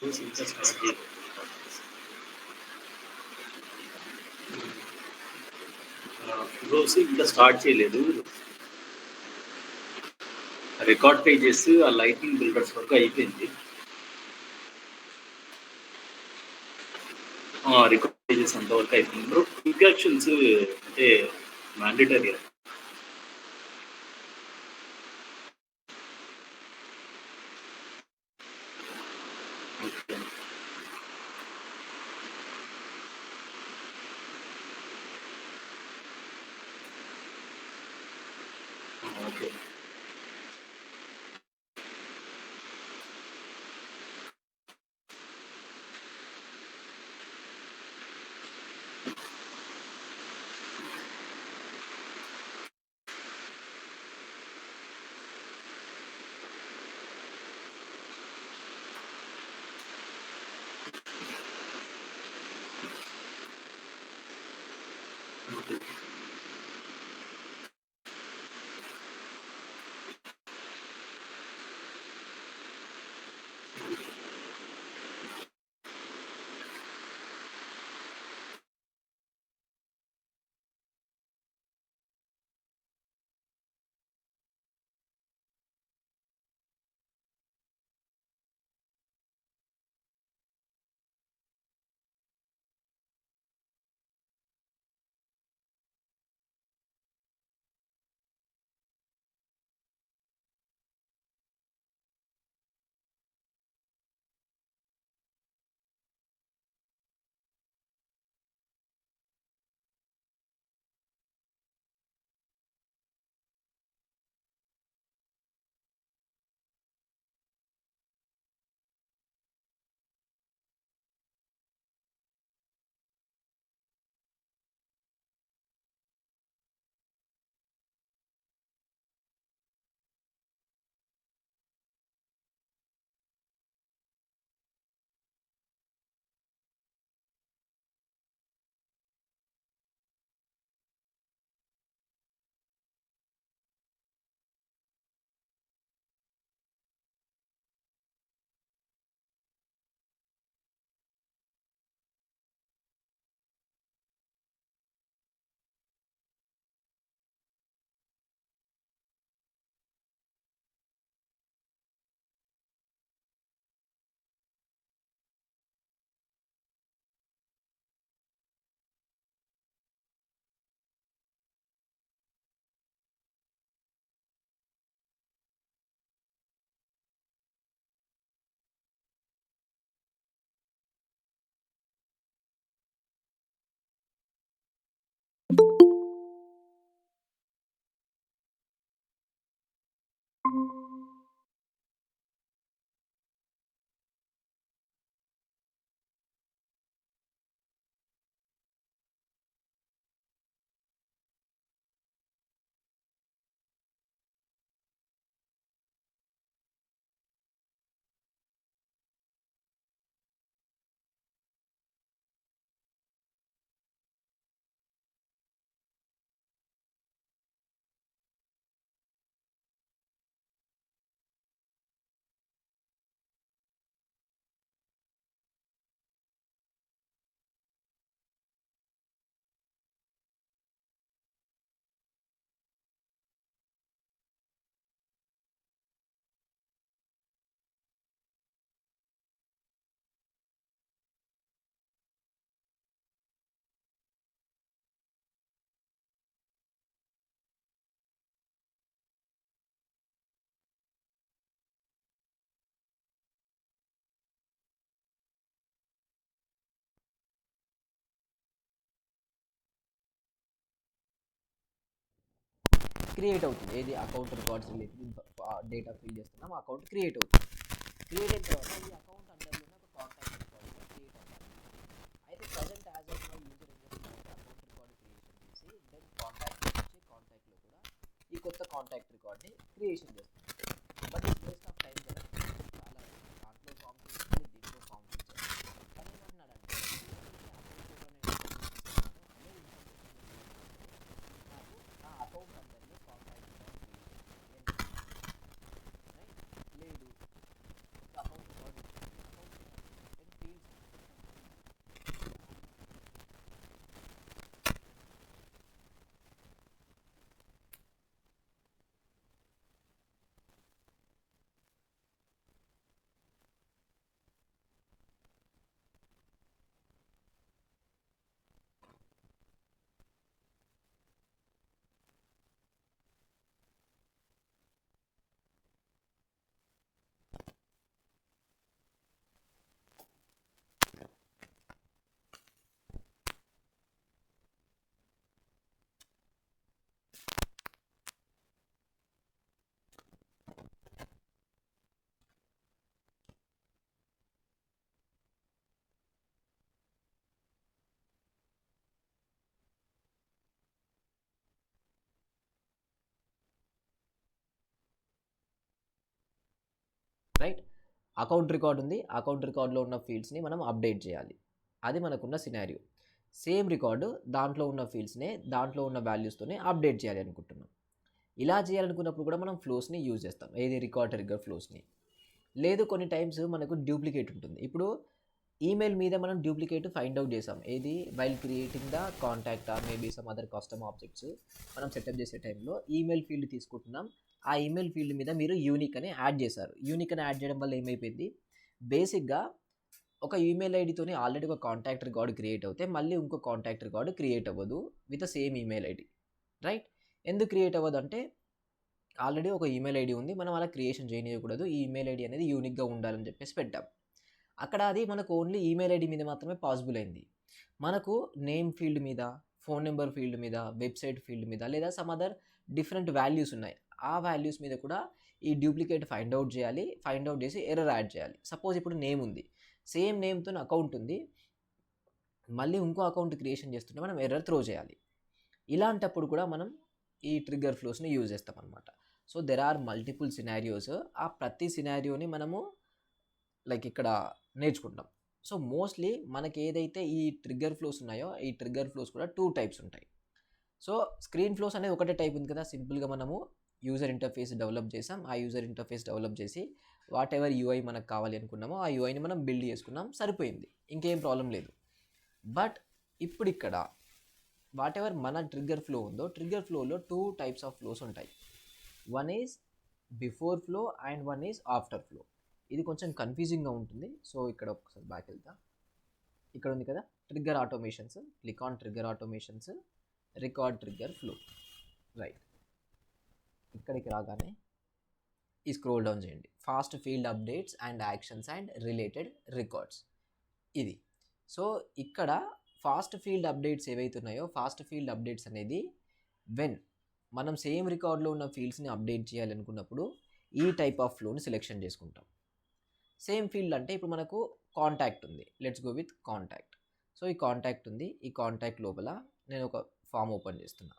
ఇంకా స్టార్ట్ చేయలేదు. ఫ్లోస్ ఇంకా స్టార్ట్ చేయలేదు. రికార్డ్ పేజెస్ ఆ లైటింగ్ బిల్డర్స్ వరకు అయిపోయింది. రికార్డ్ పేజెస్ అంతవరకు అయిపోయింది బ్రో. క్విక్ యాక్షన్స్ అంటే మ్యాండేటరీ. ఓకే. క్రియేట్ అవుతుంది. ఏది account records related data fill చేస్తున్నాం, అకౌంట్ క్రియేట్ అవుతుంది. క్రియేట్ అయిన తర్వాత ఈ అకౌంట్ అండర్లోనే ఒక కాంటాక్ట్ రికార్డ్ కూడా క్రియేట్ అవ్వాలి. అయితే present as of now user ఏం చేస్తున్నారంటే అకౌంట్ రికార్డ్ క్రియేషన్ చేసి దెన్ కాంటాక్ట్ వచ్చి కాంటాక్ట్లో కూడా ఈ కొత్త కాంటాక్ట్ రికార్డ్ని క్రియేషన్ చేస్తున్నారు. But it's waste of time కదా. చాలా దాంట్లో ఫామ్ ఫిల్ చేయాలి, దీంట్లో ఫామ్ ఫిల్ చేయాలి. కానీ ఏమంటున్నాడంటే అదే ఇన్ఫర్మేషన్ నాకు నా అకౌంట్ అండర్లో కాంటాక్ట్ రికార్డ్ క్రియేట్ రైట్ లేదు account record account account record ఉంది, అకౌంట్ రికార్డ్లో ఉన్న ఫీల్డ్స్ని మనం అప్డేట్ చేయాలి. అది మనకున్న సినారియో. సేమ్ రికార్డు దాంట్లో ఉన్న ఫీల్డ్స్నే దాంట్లో ఉన్న వాల్యూస్తోనే అప్డేట్ చేయాలి అనుకుంటున్నాం. ఇలా చేయాలనుకున్నప్పుడు కూడా మనం ఫ్లోస్ని యూజ్ చేస్తాం, ఏది రికార్డ్ ట్రిగ్గర్ ఫ్లోస్ని. లేదు కొన్ని టైమ్స్ మనకు డూప్లికేట్ ఉంటుంది. ఇప్పుడు ఈమెయిల్ మీద మనం డూప్లికేట్ ఫైండ్ అవుట్ చేసాం, ఏది while creating the contact or maybe some other custom objects మనం సెటప్ చేసే టైంలో ఈమెయిల్ ఫీల్డ్ తీసుకుంటున్నాం. ఆ ఈమెయిల్ ఫీల్డ్ మీద మీరు యూనిక్ అని యాడ్ చేశారు. యూనిక్ అని యాడ్ చేయడం వల్ల ఏమైపోయింది, బేసిక్గా ఒక ఈమెయిల్ ఐడితోనే ఆల్రెడీ ఒక కాంటాక్ట్ రికార్డ్ క్రియేట్ అవుతే మళ్ళీ ఇంకో కాంటాక్ట్ రికార్డు క్రియేట్ అవ్వదు with the same email ID, right? ఎందుకు క్రియేట్ అవ్వదు అంటే ఆల్రెడీ ఒక ఈమెయిల్ ఐడి ఉంది, మనం అలా క్రియేషన్ చేయకూడదు, ఈ ఈమెయిల్ ఐడి అనేది యూనిక్గా ఉండాలని చెప్పేసి పెట్టాం. అక్కడ అది మనకు ఓన్లీ ఈమెయిల్ ఐడి మీద మాత్రమే పాసిబుల్ అయింది. మనకు నేమ్ ఫీల్డ్ మీద, ఫోన్ నెంబర్ ఫీల్డ్ మీద, వెబ్సైట్ ఫీల్డ్ మీద లేదా సమ్ అదర్ డిఫరెంట్ వాల్యూస్ ఉన్నాయి, ఆ వాల్యూస్ మీద కూడా ఈ డూప్లికేట్ ఫైండ్ అవుట్ చేయాలి. ఫైండ్ అవుట్ చేసి ఎర్రర్ యాడ్ చేయాలి. సపోజ్ ఇప్పుడు నేమ్ ఉంది, సేమ్ నేమ్తో అకౌంట్ ఉంది, మళ్ళీ ఇంకో అకౌంట్ క్రియేషన్ చేస్తుంటే మనం ఎర్రర్ త్రో చేయాలి. ఇలాంటప్పుడు కూడా మనం ఈ ట్రిగ్గర్ ఫ్లోస్ని యూజ్ చేస్తాం అనమాట. So there are multiple scenarios. ఆ ప్రతి సినారియోని మనము లైక్ ఇక్కడ నేర్చుకుంటాం. సో మోస్ట్లీ మనకి ఏదైతే ఈ ట్రిగ్గర్ ఫ్లోస్ ఉన్నాయో ఈ ట్రిగ్గర్ ఫ్లోస్ కూడా 2 టైప్స్ ఉంటాయి. సో స్క్రీన్ ఫ్లోస్ అనేది ఒకటే టైప్ ఉంది కదా, సింపుల్గా మనము యూజర్ ఇంటర్ఫేస్ డెవలప్ చేసాం. ఆ యూజర్ ఇంటర్ఫేస్ డెవలప్ చేసి వాట్ ఎవర్ యూఐ మనకు కావాలి అనుకున్నామో ఆ యూఐని మనం బిల్డ్ చేసుకున్నాం, సరిపోయింది, ఇంకేం ప్రాబ్లం లేదు. బట్ ఇప్పుడు ఇక్కడ వాట్ ఎవర్ మన ట్రిగ్గర్ ఫ్లో ఉందో, ట్రిగ్గర్ ఫ్లోలో 2 టైప్స్ ఆఫ్ ఫ్లోస్ ఉంటాయి. One is before flow and one is after flow. ఇది కొంచెం కన్ఫ్యూజింగ్గా ఉంటుంది. సో ఇక్కడ ఒకసారి బ్యాక్ వెళ్తా, ఇక్కడ ఉంది కదా trigger automations, click on trigger automations, record trigger flow, right. ఇక్కడికి రాగానే ఈ స్క్రోల్ డౌన్ చేయండి, fast field updates and actions and related records, ఇది. సో ఇక్కడ ఫాస్ట్ ఫీల్డ్ అప్డేట్స్ ఏవైతే ఉన్నాయో, ఫాస్ట్ ఫీల్డ్ అప్డేట్స్ అనేది వెన్ మనం సేమ్ రికార్డ్లో ఉన్న ఫీల్డ్స్ని అప్డేట్ చేయాలనుకున్నప్పుడు ఈ టైప్ ఆఫ్ ఫ్లోని సెలెక్షన్ చేసుకుంటాం. సేమ్ ఫీల్డ్ అంటే ఇప్పుడు మనకు కాంటాక్ట్ ఉంది, let's go with contact. So ఈ కాంటాక్ట్ ఉంది, ఈ కాంటాక్ట్ లోపల నేను ఒక ఫామ్ ఓపెన్ చేస్తున్నా.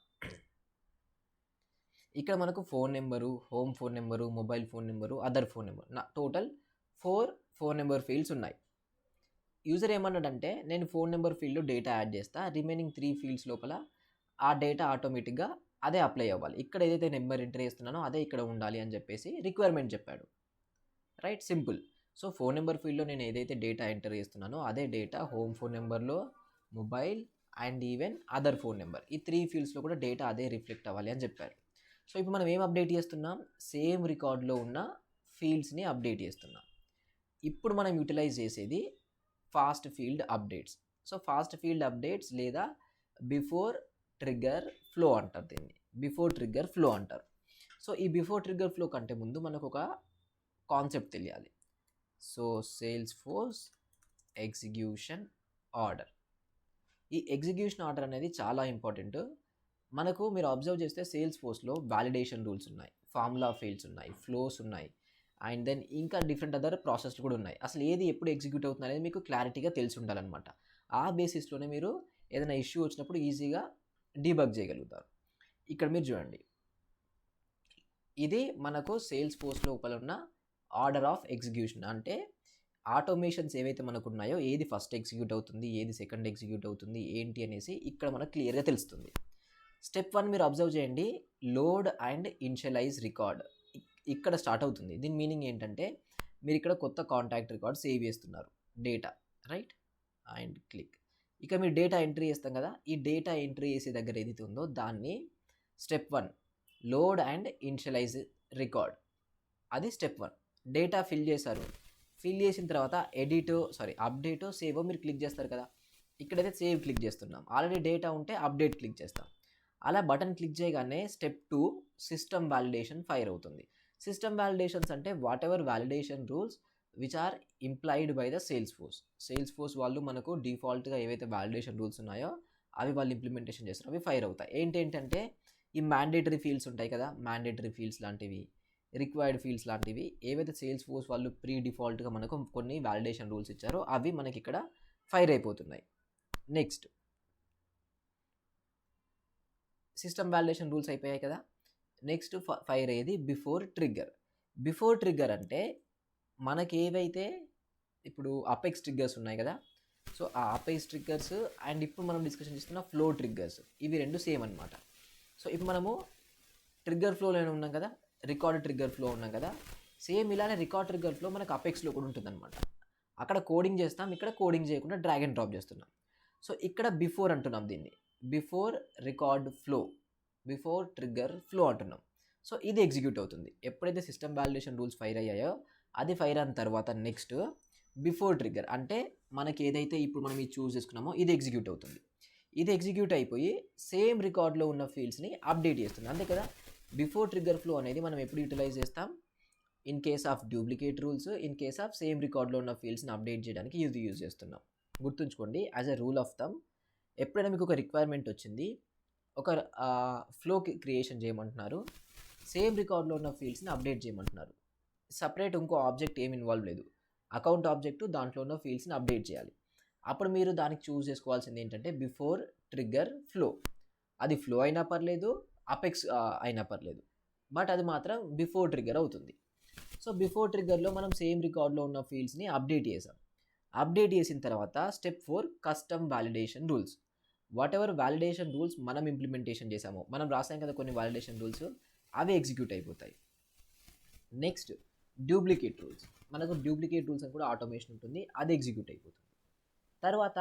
ఇక్కడ మనకు phone number, home phone number, mobile phone number, other phone number, నా టోటల్ 4 ఫోన్ నెంబర్ ఫీల్డ్స్ ఉన్నాయి. యూజర్ ఏమన్నాడంటే నేను ఫోన్ నెంబర్ ఫీల్డ్లో డేటా యాడ్ చేస్తా, రిమైనింగ్ 3 ఫీల్డ్స్ లోపల ఆ డేటా ఆటోమేటిక్గా అదే అప్లై అవ్వాలి, ఇక్కడ ఏదైతే నెంబర్ ఎంటర్ చేస్తున్నానో అదే ఇక్కడ ఉండాలి అని చెప్పేసి రిక్వైర్మెంట్ చెప్పాడు, right? Simple. So phone number ఫీల్డ్లో నేను ఏదైతే డేటా ఎంటర్ చేస్తున్నానో అదే డేటా హోమ్ ఫోన్ నెంబర్లో, mobile and even other phone number, ఈ 3 ఫీల్డ్స్లో కూడా డేటా అదే రిఫ్లెక్ట్ అవ్వాలి అని చెప్పారు. సో ఇప్పుడు మనం ఏం అప్డేట్ చేస్తున్నాం, సేమ్ రికార్డ్లో ఉన్న ఫీల్డ్స్ని అప్డేట్ చేస్తున్నాం. ఇప్పుడు మనం యూటిలైజ్ చేసేది fast field updates. So fast field updates లేదా బిఫోర్ ట్రిగ్గర్ ఫ్లో అంటారు దీన్ని, బిఫోర్ ట్రిగ్గర్ ఫ్లో అంటారు. సో ఈ బిఫోర్ ట్రిగ్గర్ ఫ్లో కంటే ముందు మనకు ఒక కాన్సెప్ట్ తెలియాలి. So sales force execution order, ఈ ఎగ్జిక్యూషన్ ఆర్డర్ అనేది చాలా ఇంపార్టెంట్. మనకు మీరు అబ్జర్వ్ చేస్తే సేల్స్ ఫోర్స్లో వ్యాలిడేషన్ రూల్స్ ఉన్నాయి, ఫార్ములా ఫీల్డ్స్ ఉన్నాయి, ఫ్లోస్ ఉన్నాయి, అండ్ దెన్ ఇంకా డిఫరెంట్ అదర్ ప్రాసెస్లు కూడా ఉన్నాయి. అసలు ఏది ఎప్పుడు ఎగ్జిక్యూట్ అవుతుంది అనేది మీకు క్లారిటీగా తెలిసి ఉండాలన్నమాట. ఆ బేసిస్లోనే మీరు ఏదైనా ఇష్యూ వచ్చినప్పుడు ఈజీగా డీబగ్ చేయగలుగుతారు. ఇక్కడ మీరు చూడండి, ఇది మనకు సేల్స్ ఫోర్స్ లోపల ఉన్న ఆర్డర్ ఆఫ్ ఎగ్జిక్యూషన్, అంటే ఆటోమేషన్స్ ఏవైతే మనకు ఉన్నాయో ఏది ఫస్ట్ ఎగ్జిక్యూట్ అవుతుంది, ఏది సెకండ్ ఎగ్జిక్యూట్ అవుతుంది ఏంటి అనేసి ఇక్కడ మనకు క్లియర్గా తెలుస్తుంది. స్టెప్ 1 మీరు అబ్జర్వ్ చేయండి, లోడ్ అండ్ ఇనిషియలైజ్ రికార్డ్ ఇక్కడ స్టార్ట్ అవుతుంది. దీని మీనింగ్ ఏంటంటే మీరు ఇక్కడ కొత్త కాంటాక్ట్ రికార్డ్ సేవ్ చేస్తున్నారు డేటా, రైట్? అండ్ క్లిక్, ఇక మీరు డేటా ఎంట్రీ చేస్తాం కదా, ఈ డేటా ఎంట్రీ చేసే దగ్గర ఏదైతే ఉందో దాన్ని step 1 load and initialize record, అది స్టెప్ 1. డేటా ఫిల్ చేశారు, ఫిల్ చేసిన తర్వాత అప్డేటో సేవో మీరు క్లిక్ చేస్తారు కదా, ఇక్కడైతే సేవ్ క్లిక్ చేస్తున్నాం, ఆల్రెడీ డేటా ఉంటే అప్డేట్ క్లిక్ చేస్తాం. అలా బటన్ క్లిక్ చేయగానే స్టెప్ 2 సిస్టమ్ వ్యాలిడేషన్ ఫైర్ అవుతుంది. సిస్టమ్ వ్యాలిడేషన్స్ అంటే whatever validation rules which are employed by the Salesforce వాళ్ళు మనకు డిఫాల్ట్గా ఏవైతే వ్యాలిడేషన్ రూల్స్ ఉన్నాయో అవి వాళ్ళు ఇంప్లిమెంటేషన్ చేస్తారు, అవి ఫైర్ అవుతాయి. ఏంటంటే ఈ మ్యాండేటరీ ఫీల్డ్స్ ఉంటాయి కదా, మ్యాండేటరీ ఫీల్డ్స్ లాంటివి, రిక్వైర్డ్ ఫీల్డ్స్ లాంటివి ఏవైతే సేల్స్ ఫోర్స్ వాళ్ళు ప్రీ డిఫాల్ట్గా మనకు కొన్ని వ్యాలిడేషన్ రూల్స్ ఇచ్చారో అవి మనకి ఇక్కడ ఫైర్ అయిపోతున్నాయి. నెక్స్ట్ సిస్టమ్ వ్యాలిడేషన్ రూల్స్ అయిపోయాయి కదా, నెక్స్ట్ ఫైర్ అయ్యేది బిఫోర్ ట్రిగ్గర్. బిఫోర్ ట్రిగ్గర్ అంటే మనకి ఏవైతే ఇప్పుడు అపెక్స్ ట్రిగ్గర్స్ ఉన్నాయి కదా, సో ఆ అపెక్స్ ట్రిగ్గర్స్ అండ్ ఇప్పుడు మనం డిస్కషన్ చేస్తున్న ఫ్లో ట్రిగ్గర్స్, ఇవి రెండు సేమ్ అనమాట. సో ఇప్పుడు మనము ట్రిగ్గర్ ఫ్లోలోనే ఉన్నాం కదా, రికార్డ్ ట్రిగ్గర్ ఫ్లో ఉన్నాం కదా, సేమ్ ఇలానే రికార్డ్ ట్రిగ్గర్ ఫ్లో మనకు అపెక్స్లో కూడా ఉంటుందన్నమాట. అక్కడ కోడింగ్ చేస్తాం, ఇక్కడ కోడింగ్ చేయకుండా డ్రాగ్ అండ్ డ్రాప్ చేస్తున్నాం. సో ఇక్కడ బిఫోర్ అంటున్నాం, దీన్ని before record flow, before trigger flow అంటున్నాం. సో ఇది ఎగ్జిక్యూట్ అవుతుంది ఎప్పుడైతే సిస్టమ్ వాలిడేషన్ రూల్స్ ఫైర్ అయ్యాయో, అది ఫైర్ అయిన తర్వాత నెక్స్ట్ బిఫోర్ ట్రిగ్గర్ అంటే మనకి ఏదైతే ఇప్పుడు మనం ఇది చూస్ చేసుకున్నామో ఇది ఎగ్జిక్యూట్ అవుతుంది. ఇది ఎగ్జిక్యూట్ అయిపోయి సేమ్ రికార్డ్లో ఉన్న ఫీల్డ్స్ని అప్డేట్ చేస్తుంది, అంతే కదా. బిఫోర్ ట్రిగ్గర్ ఫ్లో అనేది మనం ఎప్పుడు యూటిలైజ్ చేస్తాం, in case of duplicate rules, in case of same రికార్డ్లో ఉన్న ఫీల్డ్స్ని అప్డేట్ చేయడానికి ఇది యూజ్ చేస్తున్నాం. గుర్తుంచుకోండి, as a rule of thumb, ఎప్పుడైనా మీకు ఒక రిక్వైర్మెంట్ వచ్చింది, ఒక ఫ్లో క్రియేషన్ చేయమంటున్నారు, సేమ్ రికార్డ్లో ఉన్న ఫీల్డ్స్ని అప్డేట్ చేయమంటున్నారు, సపరేట్ ఇంకో ఆబ్జెక్ట్ ఏం ఇన్వాల్వ్ లేదు, అకౌంట్ ఆబ్జెక్ట్ దాంట్లో ఉన్న ఫీల్డ్స్ని అప్డేట్ చేయాలి. అప్పుడు మీరు దానికి చూస్ చేసుకోవాల్సింది ఏంటంటే బిఫోర్ ట్రిగ్గర్ ఫ్లో. అది ఫ్లో అయినా పర్లేదు, అపెక్స్ అయినా పర్లేదు, బట్ అది మాత్రం బిఫోర్ ట్రిగ్గర్ అవుతుంది. సో బిఫోర్ ట్రిగ్గర్లో మనం సేమ్ రికార్డ్లో ఉన్న ఫీల్డ్స్ని అప్డేట్ చేసాం. అప్డేట్ చేసిన తర్వాత step 4 custom validation rules. What ever validation rules మనం ఇంప్లిమెంటేషన్ చేసామో, మనం రాసాం కదా కొన్ని వాలిడేషన్ రూల్స్, అవి ఎగ్జిక్యూట్ అయిపోతాయి. నెక్స్ట్ డూప్లికేట్ రూల్స్, మనకు డూప్లికేట్ రూల్స్ అని కూడా ఆటోమేషన్ ఉంటుంది, అది ఎగ్జిక్యూట్ అయిపోతుంది. తర్వాత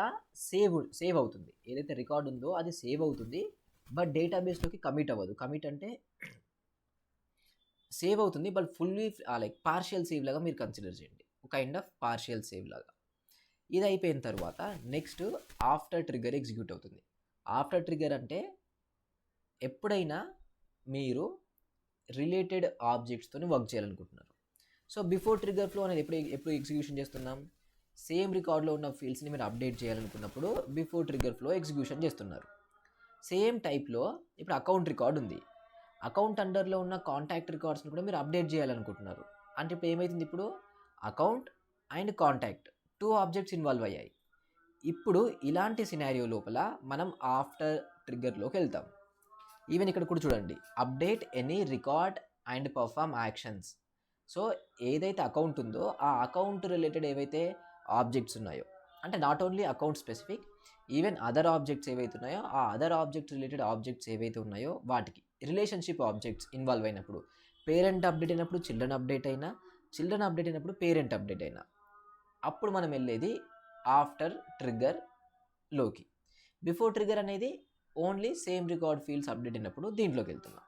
సేవ్ అవుతుంది, ఏదైతే రికార్డ్ ఉందో అది సేవ్ అవుతుంది, బట్ డేటాబేస్లోకి కమిట్ అవ్వదు. కమిట్ అంటే సేవ్ అవుతుంది but fully like partial save లాగా మీరు కన్సిడర్ చేయండి, ఒక కైండ్ ఆఫ్ పార్షియల్ సేవ్ లాగా. ఇది అయిపోయిన తర్వాత నెక్స్ట్ ఆఫ్టర్ ట్రిగ్గర్ ఎగ్జిక్యూట్ అవుతుంది. ఆఫ్టర్ ట్రిగ్గర్ అంటే ఎప్పుడైనా మీరు రిలేటెడ్ ఆబ్జెక్ట్స్తో వర్క్ చేయాలనుకుంటున్నారు. సో బిఫోర్ ట్రిగ్గర్ ఫ్లో అనేది ఎప్పుడు ఎగ్జిక్యూషన్ చేస్తున్నాం, సేమ్ రికార్డ్లో ఉన్న ఫీల్డ్స్ని మీరు అప్డేట్ చేయాలనుకున్నప్పుడు బిఫోర్ ట్రిగ్గర్ ఫ్లో ఎగ్జిక్యూషన్ చేస్తున్నారు. సేమ్ టైప్లో ఇప్పుడు అకౌంట్ రికార్డ్ ఉంది, అకౌంట్ అండర్లో ఉన్న కాంటాక్ట్ రికార్డ్స్ని కూడా మీరు అప్డేట్ చేయాలనుకుంటున్నారు. అంటే ఇప్పుడు ఏమవుతుంది, ఇప్పుడు account and contact 2 objects involve అయ్యాయి. ఇప్పుడు ఇలాంటి సినారియో లోపల మనం ఆఫ్టర్ ట్రిగ్గర్లోకి వెళ్తాం. ఈవెన్ ఇక్కడ కూడా చూడండి, update any record and perform actions. So ఏదైతే అకౌంట్ ఉందో ఆ అకౌంట్ రిలేటెడ్ ఏవైతే ఆబ్జెక్ట్స్ ఉన్నాయో, అంటే not only account specific, even other objects ఏవైతే ఉన్నాయో ఆ అదర్ ఆబ్జెక్ట్ రిలేటెడ్ ఆబ్జెక్ట్స్ ఏవైతే ఉన్నాయో వాటికి రిలేషన్షిప్ ఆబ్జెక్ట్స్ ఇన్వాల్వ్ అయినప్పుడు, పేరెంట్ అప్డేట్ అయినప్పుడు చిల్డ్రన్ అప్డేట్ అయినా, చిల్డ్రన్ అప్డేట్ అయినప్పుడు పేరెంట్ అప్డేట్ అయినా, అప్పుడు మనం వెళ్ళేది ఆఫ్టర్ ట్రిగ్గర్లోకి. బిఫోర్ ట్రిగ్గర్ అనేది only same record fields update అయినప్పుడు దీంట్లోకి వెళ్తున్నాం.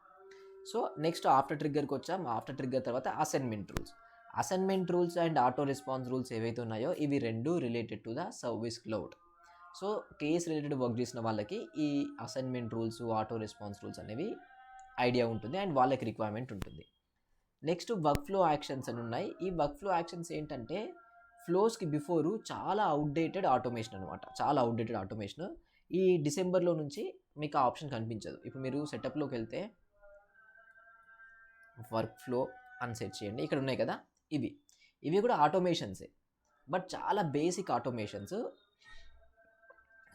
సో నెక్స్ట్ ఆఫ్టర్ ట్రిగ్గర్కి వచ్చాం. ఆఫ్టర్ ట్రిగ్గర్ తర్వాత assignment rules. Assignment rules and auto response rules ఏవైతే ఉన్నాయో ఇవి రెండు related to the service cloud. So case related work చేసిన వాళ్ళకి ఈ assignment rules, auto response rules అనేవి ఐడియా ఉంటుంది అండ్ వాళ్ళకి రిక్వైర్మెంట్ ఉంటుంది. నెక్స్ట్ వర్క్ ఫ్లో యాక్షన్స్ అని ఉన్నాయి. ఈ వర్క్ ఫ్లో యాక్షన్స్ ఏంటంటే ఫ్లోస్కి బిఫోరు చాలా అవుట్డేటెడ్ ఆటోమేషన్ అనమాట, చాలా అవుట్డేటెడ్ ఆటోమేషన్. ఈ డిసెంబర్లో నుంచి మీకు ఆ ఆప్షన్ కనిపించదు. ఇప్పుడు మీరు సెటప్లోకి వెళ్తే వర్క్ ఫ్లో అని సెట్ చేయండి, ఇక్కడ ఉన్నాయి కదా, ఇవి కూడా ఆటోమేషన్సే, బట్ చాలా బేసిక్ ఆటోమేషన్స్.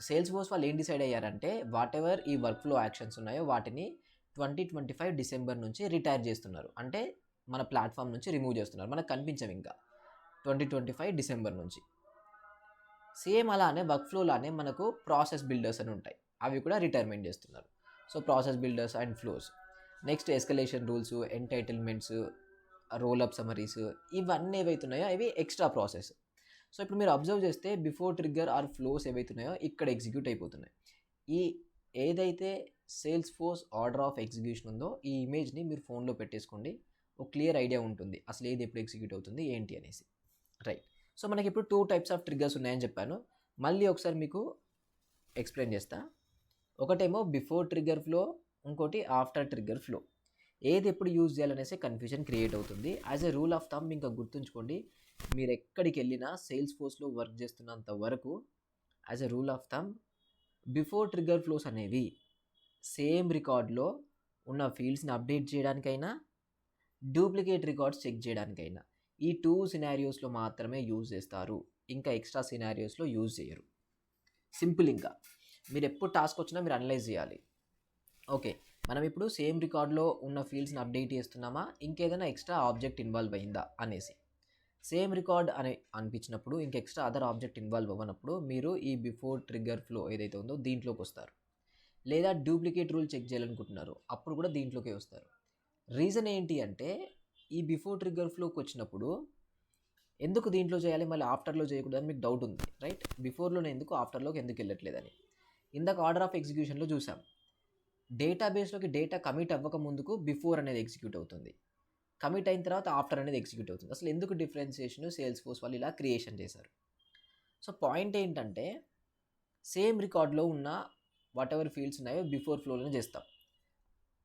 సేల్స్ ఫోర్స్ వాళ్ళు ఏం డిసైడ్ అయ్యారంటే వాట్ ఎవర్ ఈ వర్క్ ఫ్లో యాక్షన్స్ ఉన్నాయో వాటిని 2025 డిసెంబర్ నుంచి రిటైర్ చేస్తున్నారు, అంటే మన ప్లాట్ఫామ్ నుంచి రిమూవ్ చేస్తున్నారు, మనకు కనిపించవు ఇంకా 2025 డిసెంబర్ నుంచి. సేమ్ అలానే వర్క్ ఫ్లోలానే మనకు ప్రాసెస్ బిల్డర్స్ అని ఉంటాయి, అవి కూడా రిటైర్మెంట్ చేస్తున్నారు. So process builders and flows. Next escalation rules, entitlements, role-up summaries, ఇవన్నీ ఏవైతున్నాయో అవి ఎక్స్ట్రా ప్రాసెస్. సో ఇప్పుడు మీరు అబ్జర్వ్ చేస్తే బిఫోర్ ట్రిగ్గర్ ఆర్ ఫ్లోస్ ఏవైతున్నాయో ఇక్కడ ఎగ్జిక్యూట్ అయిపోతున్నాయి. ఈ ఏదైతే sales force order of execution ఉందో ఈ ఇమేజ్ని మీరు ఫోన్లో పెట్టేసుకోండి, ఒక క్లియర్ ఐడియా ఉంటుంది అసలు ఏది ఎప్పుడు ఎగ్జిక్యూట్ అవుతుంది ఏంటి అనేసి. రైట్. సో మనకి ఇప్పుడు 2 టైప్స్ ఆఫ్ ట్రిగ్గర్స్ ఉన్నాయని చెప్పాను, మళ్ళీ ఒకసారి మీకు ఎక్స్ప్లెయిన్ చేస్తా. ఒకటేమో బిఫోర్ ట్రిగ్గర్ ఫ్లో, ఇంకోటి ఆఫ్టర్ ట్రిగ్గర్ ఫ్లో. ఏది ఎప్పుడు యూజ్ చేయాలనేసి కన్ఫ్యూజన్ క్రియేట్ అవుతుంది. As a rule of thumb ఇంకా గుర్తుంచుకోండి, మీరు ఎక్కడికి వెళ్ళినా సేల్స్ ఫోర్స్లో వర్క్ చేస్తున్నంత వరకు as a rule of thumb before trigger flows అనేవి సేమ్ రికార్డ్లో ఉన్న ఫీల్డ్స్ని అప్డేట్ చేయడానికైనా, డూప్లికేట్ రికార్డ్స్ చెక్ చేయడానికైనా ఈ 2 సినారియోస్లో మాత్రమే యూజ్ చేస్తారు, ఇంకా ఎక్స్ట్రా సినారియోస్లో యూజ్ చేయరు. సింపుల్. ఇంకా మీరు ఎప్పుడు టాస్క్ వచ్చినా మీరు అనలైజ్ చేయాలి. ఓకే, మనం ఇప్పుడు సేమ్ రికార్డ్లో ఉన్న ఫీల్డ్స్ని అప్డేట్ చేస్తున్నామా, ఇంకేదైనా ఎక్స్ట్రా ఆబ్జెక్ట్ ఇన్వాల్వ్ అయిందా అనేసి. సేమ్ రికార్డ్ అని అనిపించినప్పుడు ఇంక ఎక్స్ట్రా అదర్ ఆబ్జెక్ట్ ఇన్వాల్వ్ అవ్వనప్పుడు మీరు ఈ బిఫోర్ ట్రిగ్గర్ ఫ్లో ఏదైతే ఉందో దీంట్లోకి వస్తారు. లేదా డూప్లికేట్ రూల్ చెక్ చేయాలనుకుంటున్నారు అప్పుడు కూడా దీంట్లోకే వస్తారు. రీజన్ ఏంటి అంటే ఈ బిఫోర్ ట్రిగ్గర్ ఫ్లోకి వచ్చినప్పుడు ఎందుకు దీంట్లో చేయాలి మళ్ళీ ఆఫ్టర్లో చేయకూడదు అని మీకు డౌట్ ఉంది, రైట్? బిఫోర్లోనే ఎందుకు ఆఫ్టర్లోకి ఎందుకు వెళ్ళట్లేదని ఇందాక ఆర్డర్ ఆఫ్ ఎగ్జిక్యూషన్లో చూసాం. డేటాబేస్లోకి డేటా కమిట్ అవ్వక ముందుకు బిఫోర్ అనేది ఎగ్జిక్యూట్ అవుతుంది, కమిట్ అయిన తర్వాత ఆఫ్టర్ అనేది ఎగ్జిక్యూట్ అవుతుంది. అసలు ఎందుకు డిఫరెన్సియేషన్ సేల్స్ ఫోర్స్ వాళ్ళు ఇలా క్రియేషన్ చేశారు? సో పాయింట్ ఏంటంటే సేమ్ రికార్డ్లో ఉన్న వాట్ ఎవర్ ఫీల్డ్స్ ఉన్నాయో బిఫోర్ ఫ్లోలోనే చేస్తాం,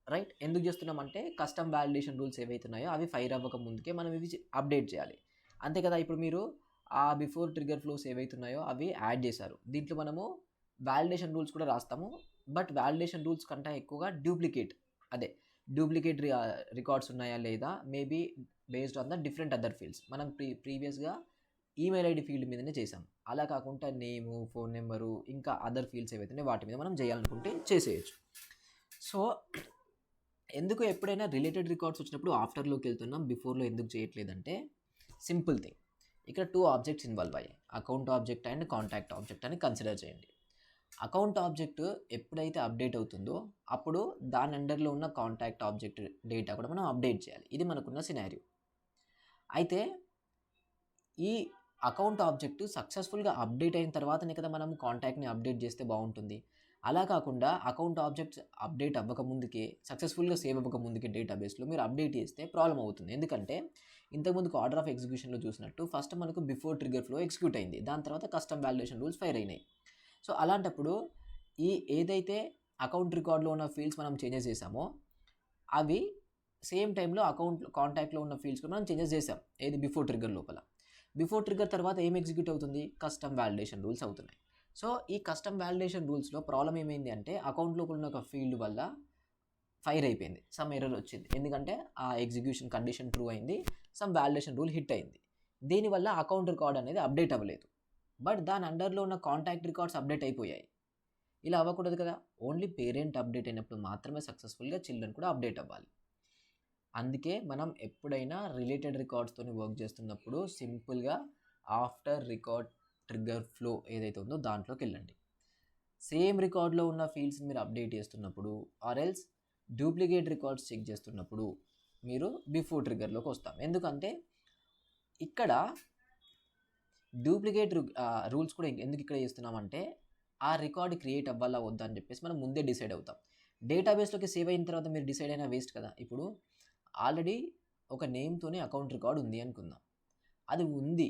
రైట్? ఎందుకు చేస్తున్నామంటే కస్టమ్ వ్యాలిడేషన్ రూల్స్ ఏవైతున్నాయో అవి ఫైర్ అవ్వక ముందుకే మనం ఇవి అప్డేట్ చేయాలి, అంతే కదా. ఇప్పుడు మీరు ఆ బిఫోర్ ట్రిగ్గర్ ఫ్లోస్ ఏవైతున్నాయో అవి యాడ్ చేశారు, దీంట్లో మనము వ్యాలిడేషన్ రూల్స్ కూడా రాస్తాము. బట్ వ్యాలిడేషన్ రూల్స్ కంటే ఎక్కువగా డూప్లికేట్ రికార్డ్స్ ఉన్నాయా లేదా maybe based on the different other fields. మనం ప్రీవియస్గా ఈమెయిల్ ఐడి ఫీల్డ్ మీదనే చేసాం, అలా కాకుండా నేము, ఫోన్ నెంబరు, ఇంకా అదర్ ఫీల్డ్స్ ఏవైతే వాటి మీద మనం చేయాలనుకుంటే చేసేయచ్చు. సో ఎందుకు ఎప్పుడైనా రిలేటెడ్ రికార్డ్స్ వచ్చినప్పుడు ఆఫ్టర్లోకి వెళ్తున్నాం, బిఫోర్లో ఎందుకు చేయట్లేదంటే సింపుల్ థింగ్. ఇక్కడ 2 ఆబ్జెక్ట్స్ ఇన్వాల్వ్ అయ్యాయి, account object and contact object అని కన్సిడర్ చేయండి. అకౌంట్ ఆబ్జెక్ట్ ఎప్పుడైతే అప్డేట్ అవుతుందో అప్పుడు దాని అండర్లో ఉన్న కాంటాక్ట్ ఆబ్జెక్ట్ డేటా కూడా మనం అప్డేట్ చేయాలి, ఇది మనకున్న సినారియో. అయితే ఈ అకౌంట్ ఆబ్జెక్ట్ సక్సెస్ఫుల్గా అప్డేట్ అయిన తర్వాతనే కదా మనం కాంటాక్ట్ని అప్డేట్ చేస్తే బాగుంటుంది. అలా కాకుండా అకౌంట్ ఆబ్జెక్ట్స్ అప్డేట్ అవ్వకముందుకే సక్సెస్ఫుల్గా సేవ్ అవ్వకముందుకే డేటాబేస్లో మీరు అప్డేట్ చేస్తే ప్రాబ్లం అవుతుంది. ఎందుకంటే ఇంతకుముందుకు ఆర్డర్ ఆఫ్ ఎగ్జిక్యూషన్లో చూసినట్టు ఫస్ట్ మనకు బిఫోర్ ట్రిగ్గర్ ఫ్లో ఎగ్జిక్యూట్ అయింది, దాని తర్వాత కస్టమ్ వాలిడేషన్ రూల్స్ ఫైర్ అయినాయి. సో అలాంటప్పుడు ఏదైతే అకౌంట్ రికార్డ్లో ఉన్న ఫీల్డ్స్ మనం చేంజెస్ చేసామో అవి సేమ్ టైంలో కాంటాక్ట్లో ఉన్న ఫీల్డ్స్ కూడా మనం చేంజెస్ చేసాం, ఏది బిఫోర్ ట్రిగ్గర్ లోపల. బిఫోర్ ట్రిగ్గర్ తర్వాత ఏం ఎగ్జిక్యూట్ అవుతుంది? కస్టమ్ వాలిడేషన్ రూల్స్ అవుతున్నాయి. సో ఈ కస్టమ్ వాలిడేషన్ రూల్స్లో ప్రాబ్లం ఏమైంది అంటే అకౌంట్ లోపల ఉన్న ఒక ఫీల్డ్ వల్ల ఫైర్ అయిపోయింది, సమ్ ఎర్రర్ వచ్చింది. ఎందుకంటే ఆ ఎగ్జిక్యూషన్ కండిషన్ ట్రూ అయింది, సమ్ వాలిడేషన్ రూల్ హిట్ అయింది. దీనివల్ల అకౌంట్ రికార్డ్ అనేది అప్డేట్ అవ్వలేదు, బట్ దాని అండర్లో ఉన్న కాంటాక్ట్ రికార్డ్స్ అప్డేట్ అయిపోయాయి. ఇలా అవ్వకూడదు కదా, ఓన్లీ పేరెంట్ అప్డేట్ అయినప్పుడు మాత్రమే సక్సెస్ఫుల్గా చిల్డ్రన్ కూడా అప్డేట్ అవ్వాలి. అందుకే మనం ఎప్పుడైనా రిలేటెడ్ రికార్డ్స్తో వర్క్ చేస్తున్నప్పుడు సింపుల్గా ఆఫ్టర్ రికార్డ్ ట్రిగ్గర్ ఫ్లో ఏదైతే ఉందో దాంట్లోకి వెళ్ళండి. సేమ్ రికార్డ్లో ఉన్న ఫీల్డ్స్ని మీరు అప్డేట్ చేస్తున్నప్పుడు or else duplicate records check చేస్తున్నప్పుడు మీరు బిఫోర్ ట్రిగ్గర్లోకి వస్తాం. ఎందుకంటే ఇక్కడ డూప్లికేట్ రూల్స్ కూడా ఎందుకు ఇక్కడ చేస్తున్నామంటే ఆ రికార్డ్ క్రియేట్ అవ్వాలా వద్దా అని చెప్పేసి మనం ముందే డిసైడ్ అవుతాం. డేటాబేస్లోకి సేవ్ అయిన తర్వాత మీరు డిసైడ్ అయినా వేస్ట్ కదా. ఇప్పుడు ఆల్రెడీ ఒక నేమ్తోనే అకౌంట్ రికార్డ్ ఉంది అనుకుందాం, అది ఉంది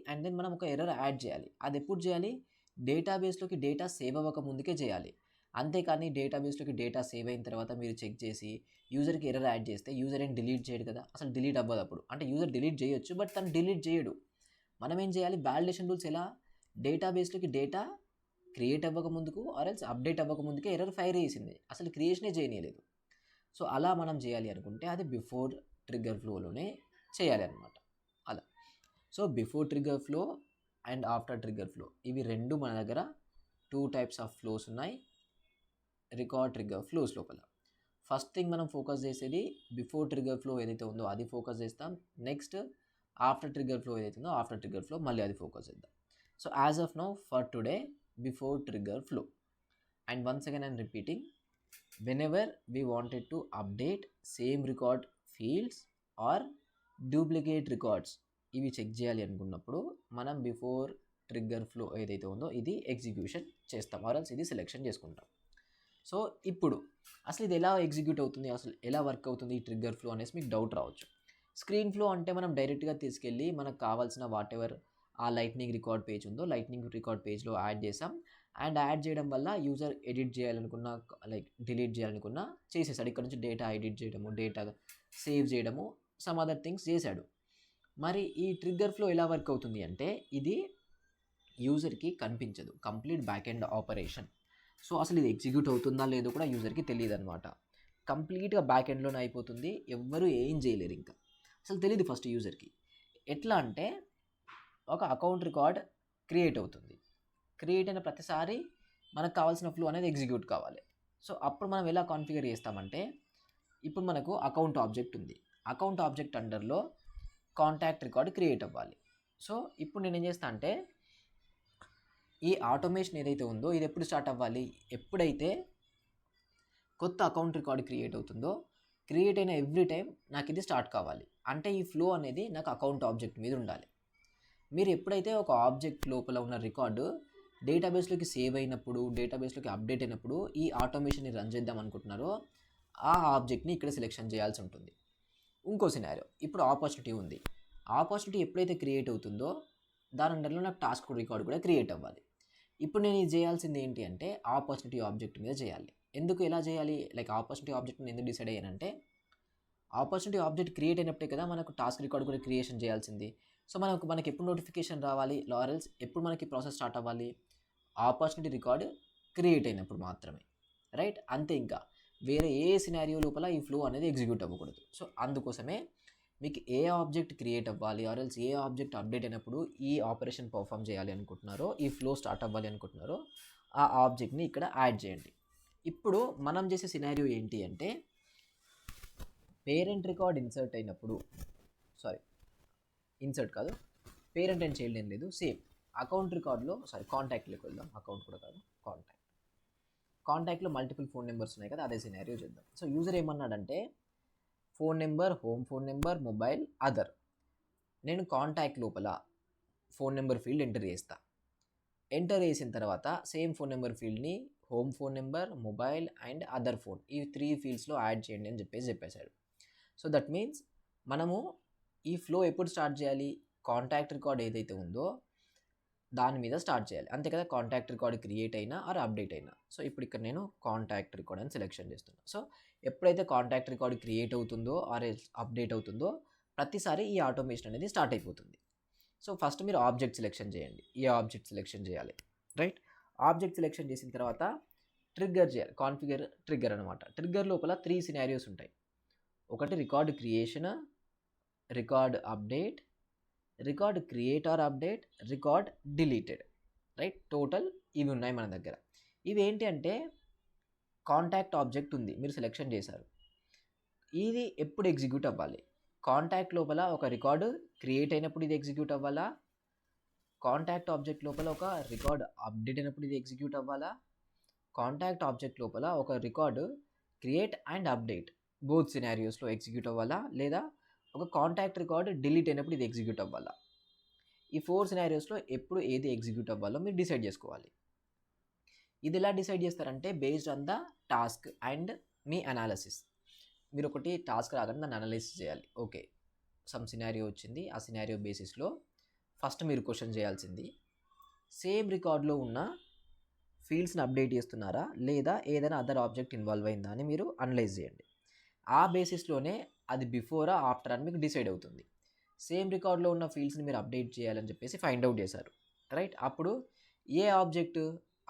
అండ్ దెన్ మనం ఒక ఎర్రర్ యాడ్ చేయాలి. అది ఎప్పుడు చేయాలి? డేటాబేస్లోకి డేటా సేవ్ అవ్వక ముందుకే చేయాలి. అంతేకాని డేటాబేస్లోకి డేటా సేవ్ అయిన తర్వాత మీరు చెక్ చేసి యూజర్కి ఎర్రర్ యాడ్ చేస్తే యూజర్ ఏం డిలీట్ చేయడు కదా, అసలు డిలీట్ అవ్వదు అప్పుడు. అంటే యూజర్ డిలీట్ చేయొచ్చు బట్ తను డిలీట్ చేయడు. మనం ఏం చేయాలి? వాలిడేషన్ రూల్స్ ఎలా? డేటాబేస్లోకి డేటా క్రియేట్ అవ్వక ముందుకు ఆర్ ఎల్స్ అప్డేట్ అవ్వక ముందుకే ఎర్రర్ ఫైర్ చేసింది, అసలు క్రియేషనే చేయలేదు. సో అలా మనం చేయాలి అనుకుంటే అది బిఫోర్ ట్రిగ్గర్ ఫ్లోలోనే చేయాలి అనమాట. అలా so before trigger flow and after trigger flow ఇవి రెండు మన దగ్గర 2 టైప్స్ ఆఫ్ ఫ్లోస్ ఉన్నాయి రికార్డ్ ట్రిగ్గర్ ఫ్లోస్ లోపల. ఫస్ట్ థింగ్ మనం ఫోకస్ చేసేది బిఫోర్ ట్రిగ్గర్ ఫ్లో ఏదైతే ఉందో అది ఫోకస్ చేస్తాం. నెక్స్ట్ ఆఫ్టర్ ట్రిగ్గర్ ఫ్లో ఏదైతే ఉందో ఆఫ్టర్ ట్రిగ్గర్ ఫ్లో మళ్ళీ అది ఫోకస్ చేద్దాం. So as of now for today before trigger flow. And once again I'm repeating, whenever we wanted to update same record fields or duplicate records ఇవి check చేయాలి అనుకున్నప్పుడు మనం before trigger flow ఏదైతే ఉందో ఇది ఎగ్జిక్యూషన్ చేస్తాం ఆర్ఎల్స్ ఇది సెలెక్షన్ చేసుకుంటాం. సో ఇప్పుడు అసలు ఇది ఎలా ఎగ్జిక్యూట్ అవుతుంది, అసలు ఎలా వర్క్ అవుతుంది ఈ ట్రిగ్గర్ ఫ్లో అనేసి మీకు డౌట్ రావచ్చు. స్క్రీన్ ఫ్లో అంటే మనం డైరెక్ట్గా తీసుకెళ్ళి మనకు కావాల్సిన వాట్ ఎవర్ ఆ లైట్నింగ్ రికార్డ్ పేజ్ ఉందో లైట్నింగ్ రికార్డ్ పేజ్లో యాడ్ చేసాం. అండ్ యాడ్ చేయడం వల్ల యూజర్ ఎడిట్ చేయాలనుకున్న లైక్ డిలీట్ చేయాలనుకున్న చేసేసాడు. ఇక్కడ నుంచి డేటా ఎడిట్ చేయడము, డేటా సేవ్ చేయడము, సమ్ అదర్ థింగ్స్ చేశాడు. మరి ఈ ట్రిగ్గర్ ఫ్లో ఎలా వర్క్ అవుతుంది అంటే ఇది యూజర్కి కనిపించదు, complete back end operation. So అసలు ఇది ఎగ్జిక్యూట్ అవుతుందా లేదో కూడా యూజర్కి తెలియదు అనమాట. కంప్లీట్గా బ్యాక్ ఎండ్లోనే అయిపోతుంది, ఎవ్వరూ ఏం చేయలేరు, ఇంకా అసలు తెలియదు ఫస్ట్ యూజర్కి. ఎట్లా అంటే ఒక అకౌంట్ రికార్డ్ క్రియేట్ అవుతుంది, క్రియేట్ అయిన ప్రతిసారి మనకు కావాల్సిన ఫ్లో అనేది ఎగ్జిక్యూట్ కావాలి. సో అప్పుడు మనం ఎలా కాన్ఫిగర్ చేస్తామంటే ఇప్పుడు మనకు అకౌంట్ ఆబ్జెక్ట్ ఉంది, అకౌంట్ ఆబ్జెక్ట్ అండర్లో కాంటాక్ట్ రికార్డ్ క్రియేట్ అవ్వాలి. సో ఇప్పుడు నేను ఏం చేస్తా అంటే ఈ ఆటోమేషన్ ఏదైతే ఉందో ఇది ఎప్పుడు స్టార్ట్ అవ్వాలి, ఎప్పుడైతే కొత్త అకౌంట్ రికార్డ్ క్రియేట్ అవుతుందో, క్రియేట్ అయిన ఎవ్రీ టైం నాకు ఇది స్టార్ట్ కావాలి. అంటే ఈ ఫ్లో అనేది నాకు అకౌంట్ ఆబ్జెక్ట్ మీద ఉండాలి. మీరు ఎప్పుడైతే ఒక ఆబ్జెక్ట్ లోపల ఉన్న రికార్డు డేటాబేస్లోకి సేవ్ అయినప్పుడు, డేటాబేస్లోకి అప్డేట్ అయినప్పుడు ఈ ఆటోమేషన్ని రన్ చేద్దాం అనుకుంటున్నారో ఆ ఆబ్జెక్ట్ని ఇక్కడ సెలెక్షన్ చేయాల్సి ఉంటుంది. ఇంకో సినారియో, ఇప్పుడు ఆపర్చునిటీ ఉంది. ఆపర్చునిటీ ఎప్పుడైతే క్రియేట్ అవుతుందో దాని అండర్లో నాకు టాస్క్ రికార్డ్ కూడా క్రియేట్ అవ్వాలి. ఇప్పుడు నేను ఇది చేయాల్సింది ఏంటి అంటే ఆపర్చునిటీ ఆబ్జెక్ట్ మీద చేయాలి. ఎందుకు ఎలా చేయాలి, లైక్ ఆపర్చునిటీ ఆబ్జెక్ట్ని ఎందుకు డిసైడ్ అయ్యానంటే ఆపర్చునిటీ ఆబ్జెక్ట్ క్రియేట్ అయినప్పుడే కదా మనకు టాస్క్ రికార్డ్ కూడా క్రియేషన్ చేయాల్సింది. సో మనకి ఎప్పుడు నోటిఫికేషన్ రావాలి, లారెల్స్ ఎప్పుడు మనకి ప్రాసెస్ స్టార్ట్ అవ్వాలి, ఆపర్చునిటీ రికార్డ్ క్రియేట్ అయినప్పుడు మాత్రమే, రైట్? అంతే, ఇంకా వేరే ఏ సినారియో లోపల ఈ ఫ్లో అనేది ఎగ్జిక్యూట్ అవ్వకూడదు. సో అందుకోసమే మీకు ఏ ఆబ్జెక్ట్ క్రియేట్ అవ్వాలి ఆర్ఎల్స్ ఏ ఆబ్జెక్ట్ అప్డేట్ అయినప్పుడు ఈ ఆపరేషన్ పర్ఫామ్ చేయాలి అనుకుంటున్నారో, ఈ ఫ్లో స్టార్ట్ అవ్వాలి అనుకుంటున్నారో ఆ ఆబ్జెక్ట్ని ఇక్కడ యాడ్ చేయండి. ఇప్పుడు మనం చేసే సినారియో ఏంటి అంటే పేరెంట్ రికార్డ్ ఇన్సర్ట్ అయినప్పుడు, ఇన్సర్ట్ కాదు, పేరెంట్ అండ్ చైల్డ్ ఏం లేదు, సేమ్ అకౌంట్ రికార్డ్లో కాంటాక్ట్లోకి వెళ్దాం. అకౌంట్ కూడా కాదు, కాంటాక్ట్లో మల్టిపుల్ ఫోన్ నెంబర్స్ ఉన్నాయి కదా, అదే సినారియో చేద్దాం. సో యూజర్ ఏమన్నాడంటే phone number, home phone number, mobile, other. నేను కాంటాక్ట్ లోపల ఫోన్ నెంబర్ ఫీల్డ్ ఎంటర్ చేస్తా. ఎంటర్ చేసిన తర్వాత సేమ్ ఫోన్ నెంబర్ ఫీల్డ్ని home phone number, mobile and other phone ఈ 3 ఫీల్డ్స్లో యాడ్ చేయండి అని చెప్పేశాడు. సో దట్ మీన్స్ మనము ఈ ఫ్లో ఎప్పుడు స్టార్ట్ చేయాలి, కాంటాక్ట్ రికార్డ్ ఏదైతే ఉందో దాని మీద స్టార్ట్ చేయాలి, అంతే కదా. కాంటాక్ట్ రికార్డ్ క్రియేట్ అయినా ఆర్ అప్డేట్ అయినా. సో ఇప్పుడు ఇక్కడ నేను కాంటాక్ట్ రికార్డ్ అని సెలెక్షన్ చేస్తున్నాను. సో ఎప్పుడైతే కాంటాక్ట్ రికార్డ్ క్రియేట్ అవుతుందో ఆర్ అప్డేట్ అవుతుందో ప్రతిసారి ఈ ఆటోమేషన్ అనేది స్టార్ట్ అయిపోతుంది. సో ఫస్ట్ మీరు ఆబ్జెక్ట్ సెలెక్షన్ చేయండి, ఏ ఆబ్జెక్ట్ సెలెక్షన్ చేయాలి, రైట్? ఆబ్జెక్ట్ సెలెక్షన్ చేసిన తర్వాత ట్రిగ్గర్ చేయాలి, కాన్ఫిగర్ ట్రిగ్గర్ అనమాట. ట్రిగ్గర్ లోపల 3 సినారియోస్ ఉంటాయి. ఒకటి record creation, record update, record create are update, record deleted, right? Total ఇవి ఉన్నాయి మన దగ్గర. ఇవి ఏంటి అంటే కాంటాక్ట్ ఆబ్జెక్ట్ ఉంది, మీరు సెలెక్షన్ చేశారు, ఇది ఎప్పుడు ఎగ్జిక్యూట్ అవ్వాలి, కాంటాక్ట్ లోపల ఒక రికార్డు క్రియేట్ అయినప్పుడు ఇది ఎగ్జిక్యూట్ అవ్వాలా, కాంటాక్ట్ ఆబ్జెక్ట్ లోపల ఒక రికార్డ్ అప్డేట్ అయినప్పుడు ఇది ఎగ్జిక్యూట్ అవ్వాలా, కాంటాక్ట్ ఆబ్జెక్ట్ లోపల ఒక record create and update both సినారియోస్లో ఎగ్జిక్యూట్ అవ్వాలా, లేదా ఒక కాంటాక్ట్ రికార్డ్ డిలీట్ అయినప్పుడు ఇది ఎగ్జిక్యూట్ అవ్వాలా. ఈ 4 సినారియోస్లో ఎప్పుడు ఏది ఎగ్జిక్యూట్ అవ్వాలో మీరు డిసైడ్ చేసుకోవాలి. ఇది ఎలా డిసైడ్ చేస్తారంటే based on the task and me analysis. మీరు ఒకటి టాస్క్ రాగానే దాన్ని అనాలిసిస్ చేయాలి. ఓకే, సమ్ సినారియో వచ్చింది, ఆ సినారియో బేసిస్లో ఫస్ట్ మీరు క్వశ్చన్ చేయాల్సింది సేమ్ రికార్డ్లో ఉన్న ఫీల్డ్స్ని అప్డేట్ చేస్తున్నారా లేదా ఏదైనా అదర్ ఆబ్జెక్ట్ ఇన్వాల్వ్ అయిందా అని మీరు అనలైజ్ చేయండి. ఆ బేసిస్లోనే అది బిఫోరా ఆఫ్టర్ అని మీకు డిసైడ్ అవుతుంది. సేమ్ రికార్డ్లో ఉన్న ఫీల్డ్స్ని మీరు అప్డేట్ చేయాలని చెప్పేసి ఫైండ్ అవుట్ చేశారు, రైట్? అప్పుడు ఏ ఆబ్జెక్ట్,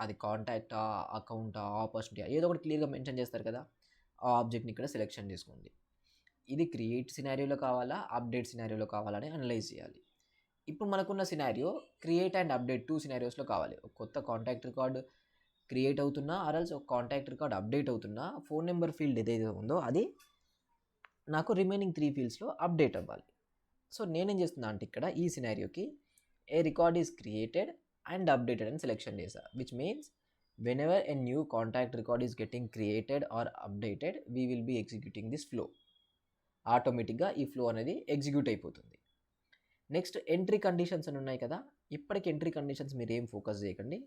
అది కాంటాక్టా, అకౌంటా, ఆపర్చునిటీ, ఏదో ఒకటి క్లియర్గా మెన్షన్ చేస్తారు కదా, ఆ ఆబ్జెక్ట్ని ఇక్కడ సెలెక్షన్ చేసుకోండి. ఇది క్రియేట్ సినారియోలో కావాలా, అప్డేట్ సినారియోలో కావాలని అనలైజ్ చేయాలి. ఇప్పుడు మనకున్న సినారియో క్రియేట్ అండ్ అప్డేట్ 2 సినారియోస్లో కావాలి. ఒక కొత్త కాంటాక్ట్ రికార్డ్ క్రియేట్ అవుతున్నా ఆర్ఎల్స్ ఒక కాంటాక్ట్ రికార్డ్ అప్డేట్ అవుతున్నా ఫోన్ నెంబర్ ఫీల్డ్ ఏదైతే ఉందో అది నాకు రిమైనింగ్ 3 ఫీల్డ్స్లో అప్డేట్ అవ్వాలి. సో నేనేం చేస్తున్నా అంటే ఇక్కడ ఈ సినారియోకి a record is created and updated అని సెలెక్షన్ చేశా, which means whenever a new contact record is getting created or updated we will be executing this flow. ఆటోమేటిక్గా ఈ ఫ్లో అనేది ఎగ్జిక్యూట్ అయిపోతుంది. నెక్స్ట్ ఎంట్రీ కండిషన్స్ అని ఉన్నాయి కదా, ఇప్పటికి ఎంట్రీ కండిషన్స్ మీరు ఏం ఫోకస్ చేయకండి,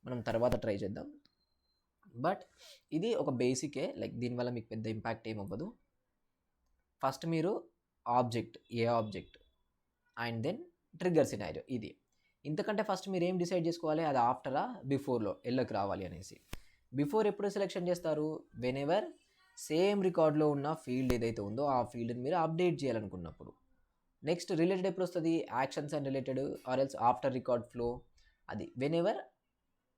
మనం తర్వాత ట్రై చేద్దాం. బట్ ఇది ఒక బేసికే, లైక్ దీనివల్ల మీకు పెద్ద ఇంపాక్ట్ ఏం అవ్వదు. ఫస్ట్ మీరు ఆబ్జెక్ట్, ఏ object and then trigger scenario, ఇది. ఇంతకంటే ఫస్ట్ మీరు ఏం డిసైడ్ చేసుకోవాలి, అది ఆఫ్టరా బిఫోర్లో ఎల్లోకి రావాలి అనేసి. బిఫోర్ ఎప్పుడు సెలెక్షన్ చేస్తారు, వెనెవర్ సేమ్ రికార్డ్లో ఉన్న ఫీల్డ్ ఏదైతే ఉందో ఆ ఫీల్డ్ని మీరు అప్డేట్ చేయాలనుకున్నప్పుడు. నెక్స్ట్ రిలేటెడ్ ఎప్పుడు వస్తుంది, actions and related or else after record flow, అది వెనెవర్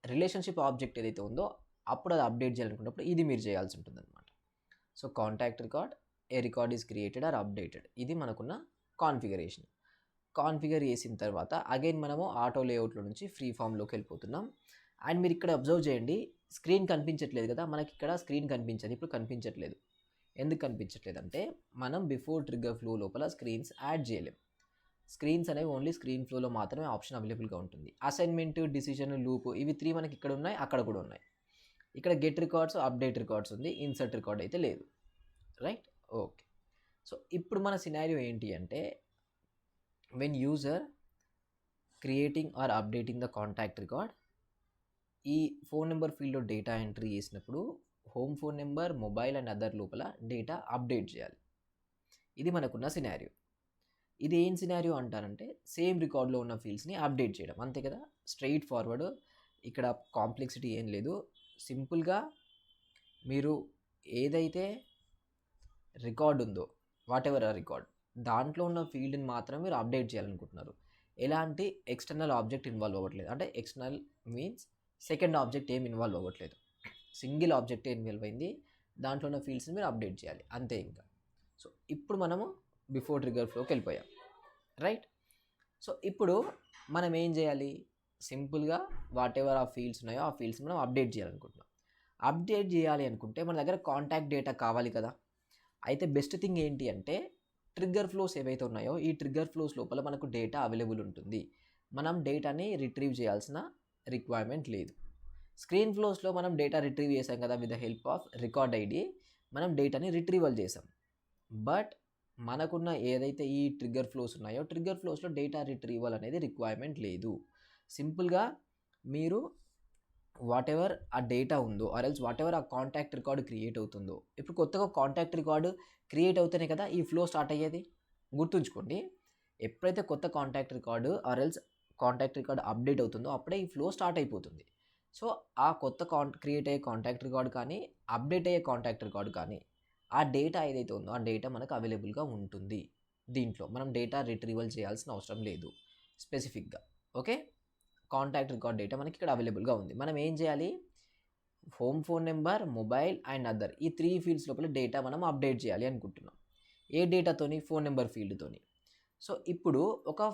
రిలేషన్షిప్ ఆబ్జెక్ట్ ఏదైతే ఉందో అప్పుడు అది అప్డేట్ చేయాలనుకున్నప్పుడు ఇది మీరు చేయాల్సి ఉంటుంది అనమాట. So contact record, a record is created or updated, ఇది మనకున్న కాన్ఫిగరేషన్. కాన్ఫిగర్ చేసిన తర్వాత అగైన్ మనము ఆటో లేఅవుట్లో నుంచి ఫ్రీ ఫామ్లోకి వెళ్ళిపోతున్నాం. అండ్ మీరు ఇక్కడ అబ్జర్వ్ చేయండి, స్క్రీన్ కనిపించట్లేదు కదా, మనకి ఇక్కడ స్క్రీన్ కనిపించదు, ఇప్పుడు కనిపించట్లేదు. ఎందుకు కనిపించట్లేదు అంటే మనం బిఫోర్ ట్రిగ్గర్ ఫ్లో లోపల స్క్రీన్స్ యాడ్ చేయలేం. స్క్రీన్స్ అనేవి ఓన్లీ స్క్రీన్ ఫ్లోలో మాత్రమే ఆప్షన్ అవైలబుల్గా ఉంటుంది. అసైన్మెంట్, డిసిషన్, లూప్ ఇవి 3 మనకి ఇక్కడ ఉన్నాయి, అక్కడ కూడా ఉన్నాయి. ఇక్కడ గెట్ రికార్డ్స్, అప్డేట్ రికార్డ్స్ ఉంది, ఇన్సర్ట్ రికార్డ్ అయితే లేదు. Right, okay. సో ఇప్పుడు మన సినారియో ఏంటి అంటే, when user creating or updating the contact record, ఈ ఫోన్ నెంబర్ ఫీల్డ్లో డేటా ఎంట్రీ చేసినప్పుడు home phone number, mobile and other లోపల డేటా అప్డేట్ చేయాలి. ఇది మనకున్న సినారియో. ఇది ఏం సినారియో అంటారంటే, సేమ్ రికార్డ్లో ఉన్న ఫీల్డ్స్ని అప్డేట్ చేయడం, అంతే కదా, స్ట్రైట్ ఫార్వర్డ్. ఇక్కడ కాంప్లెక్సిటీ ఏం లేదు. సింపుల్గా మీరు ఏదైతే రికార్డ్ ఉందో, వాట్ ఎవర్ ఆ రికార్డ్, దాంట్లో ఉన్న ఫీల్డ్ని మాత్రమే మీరు అప్డేట్ చేయాలనుకుంటున్నారు. ఎలాంటి ఎక్స్టర్నల్ ఆబ్జెక్ట్ ఇన్వాల్వ్ అవ్వట్లేదు. అంటే ఎక్స్టర్నల్ మీన్స్ సెకండ్ ఆబ్జెక్ట్ ఏం ఇన్వాల్వ్ అవ్వట్లేదు, సింగిల్ ఆబ్జెక్ట్ ఇన్వాల్వ్ అయింది, దాంట్లో ఉన్న ఫీల్డ్స్ని మీరు అప్డేట్ చేయాలి, అంతే ఇంకా. సో ఇప్పుడు మనము బిఫోర్ ట్రిగ్గర్ ఫ్లోకి వెళ్ళిపోయాం. రైట్. సో ఇప్పుడు మనం ఏం చేయాలి, సింపుల్గా వాట్ ఎవర్ ఆ ఫీల్డ్స్ ఉన్నాయో ఆ ఫీల్డ్స్ మనం అప్డేట్ చేయాలనుకుంటున్నాం. అప్డేట్ చేయాలి అనుకుంటే మన దగ్గర కాంటాక్ట్ డేటా కావాలి కదా. అయితే బెస్ట్ థింగ్ ఏంటి అంటే, ట్రిగ్గర్ ఫ్లోస్ ఏవైతే ఉన్నాయో ఈ ట్రిగ్గర్ ఫ్లోస్ లోపల మనకు డేటా అవైలబుల్ ఉంటుంది. మనం డేటాని రిట్రీవ్ చేయాల్సిన రిక్వైర్మెంట్ లేదు. స్క్రీన్ ఫ్లోస్లో మనం డేటా రిట్రీవ్ చేసాం కదా, with the help of record ID మనం డేటాని రిట్రీవల్ చేసాం. బట్ మనకున్న ఏదైతే ఈ ట్రిగ్గర్ ఫ్లోస్ ఉన్నాయో ట్రిగ్గర్ ఫ్లోస్లో డేటా రిట్రీవల్ అనేది రిక్వైర్మెంట్ లేదు. సింపుల్గా మీరు వాట్ ఎవర్ ఆ డేటా ఉందో ఆర్ ఎల్స్ వాట్ ఎవర్ ఆ కాంటాక్ట్ రికార్డు క్రియేట్ అవుతుందో, ఇప్పుడు కొత్తగా కాంటాక్ట్ రికార్డు క్రియేట్ అవుతేనే కదా ఈ ఫ్లో స్టార్ట్ అయ్యేది. గుర్తుంచుకోండి, ఎప్పుడైతే కొత్త contact record or else contact record update అవుతుందో అప్పుడే ఈ ఫ్లో స్టార్ట్ అయిపోతుంది. సో ఆ కొత్త క్రియేట్ అయ్యే కాంటాక్ట్ రికార్డు కానీ అప్డేట్ అయ్యే కాంటాక్ట్ రికార్డు కానీ ఆ డేటా ఏదైతే ఉందో ఆ డేటా మనకు అవైలబుల్గా ఉంటుంది. దీంట్లో మనం డేటా రిట్రీవల్ చేయాల్సిన అవసరం లేదు స్పెసిఫిక్గా. ఓకే, కాంటాక్ట్ రికార్డ్ డేటా మనకి ఇక్కడ అవైలబుల్గా ఉంది. మనం ఏం చేయాలి, home phone number, mobile and other ఈ 3 ఫీల్డ్స్ లోపల డేటా మనం అప్డేట్ చేయాలి అనుకుంటున్నాం. ఏ డేటాతోని, ఫోన్ నెంబర్ ఫీల్డ్తోని. సో ఇప్పుడు ఒక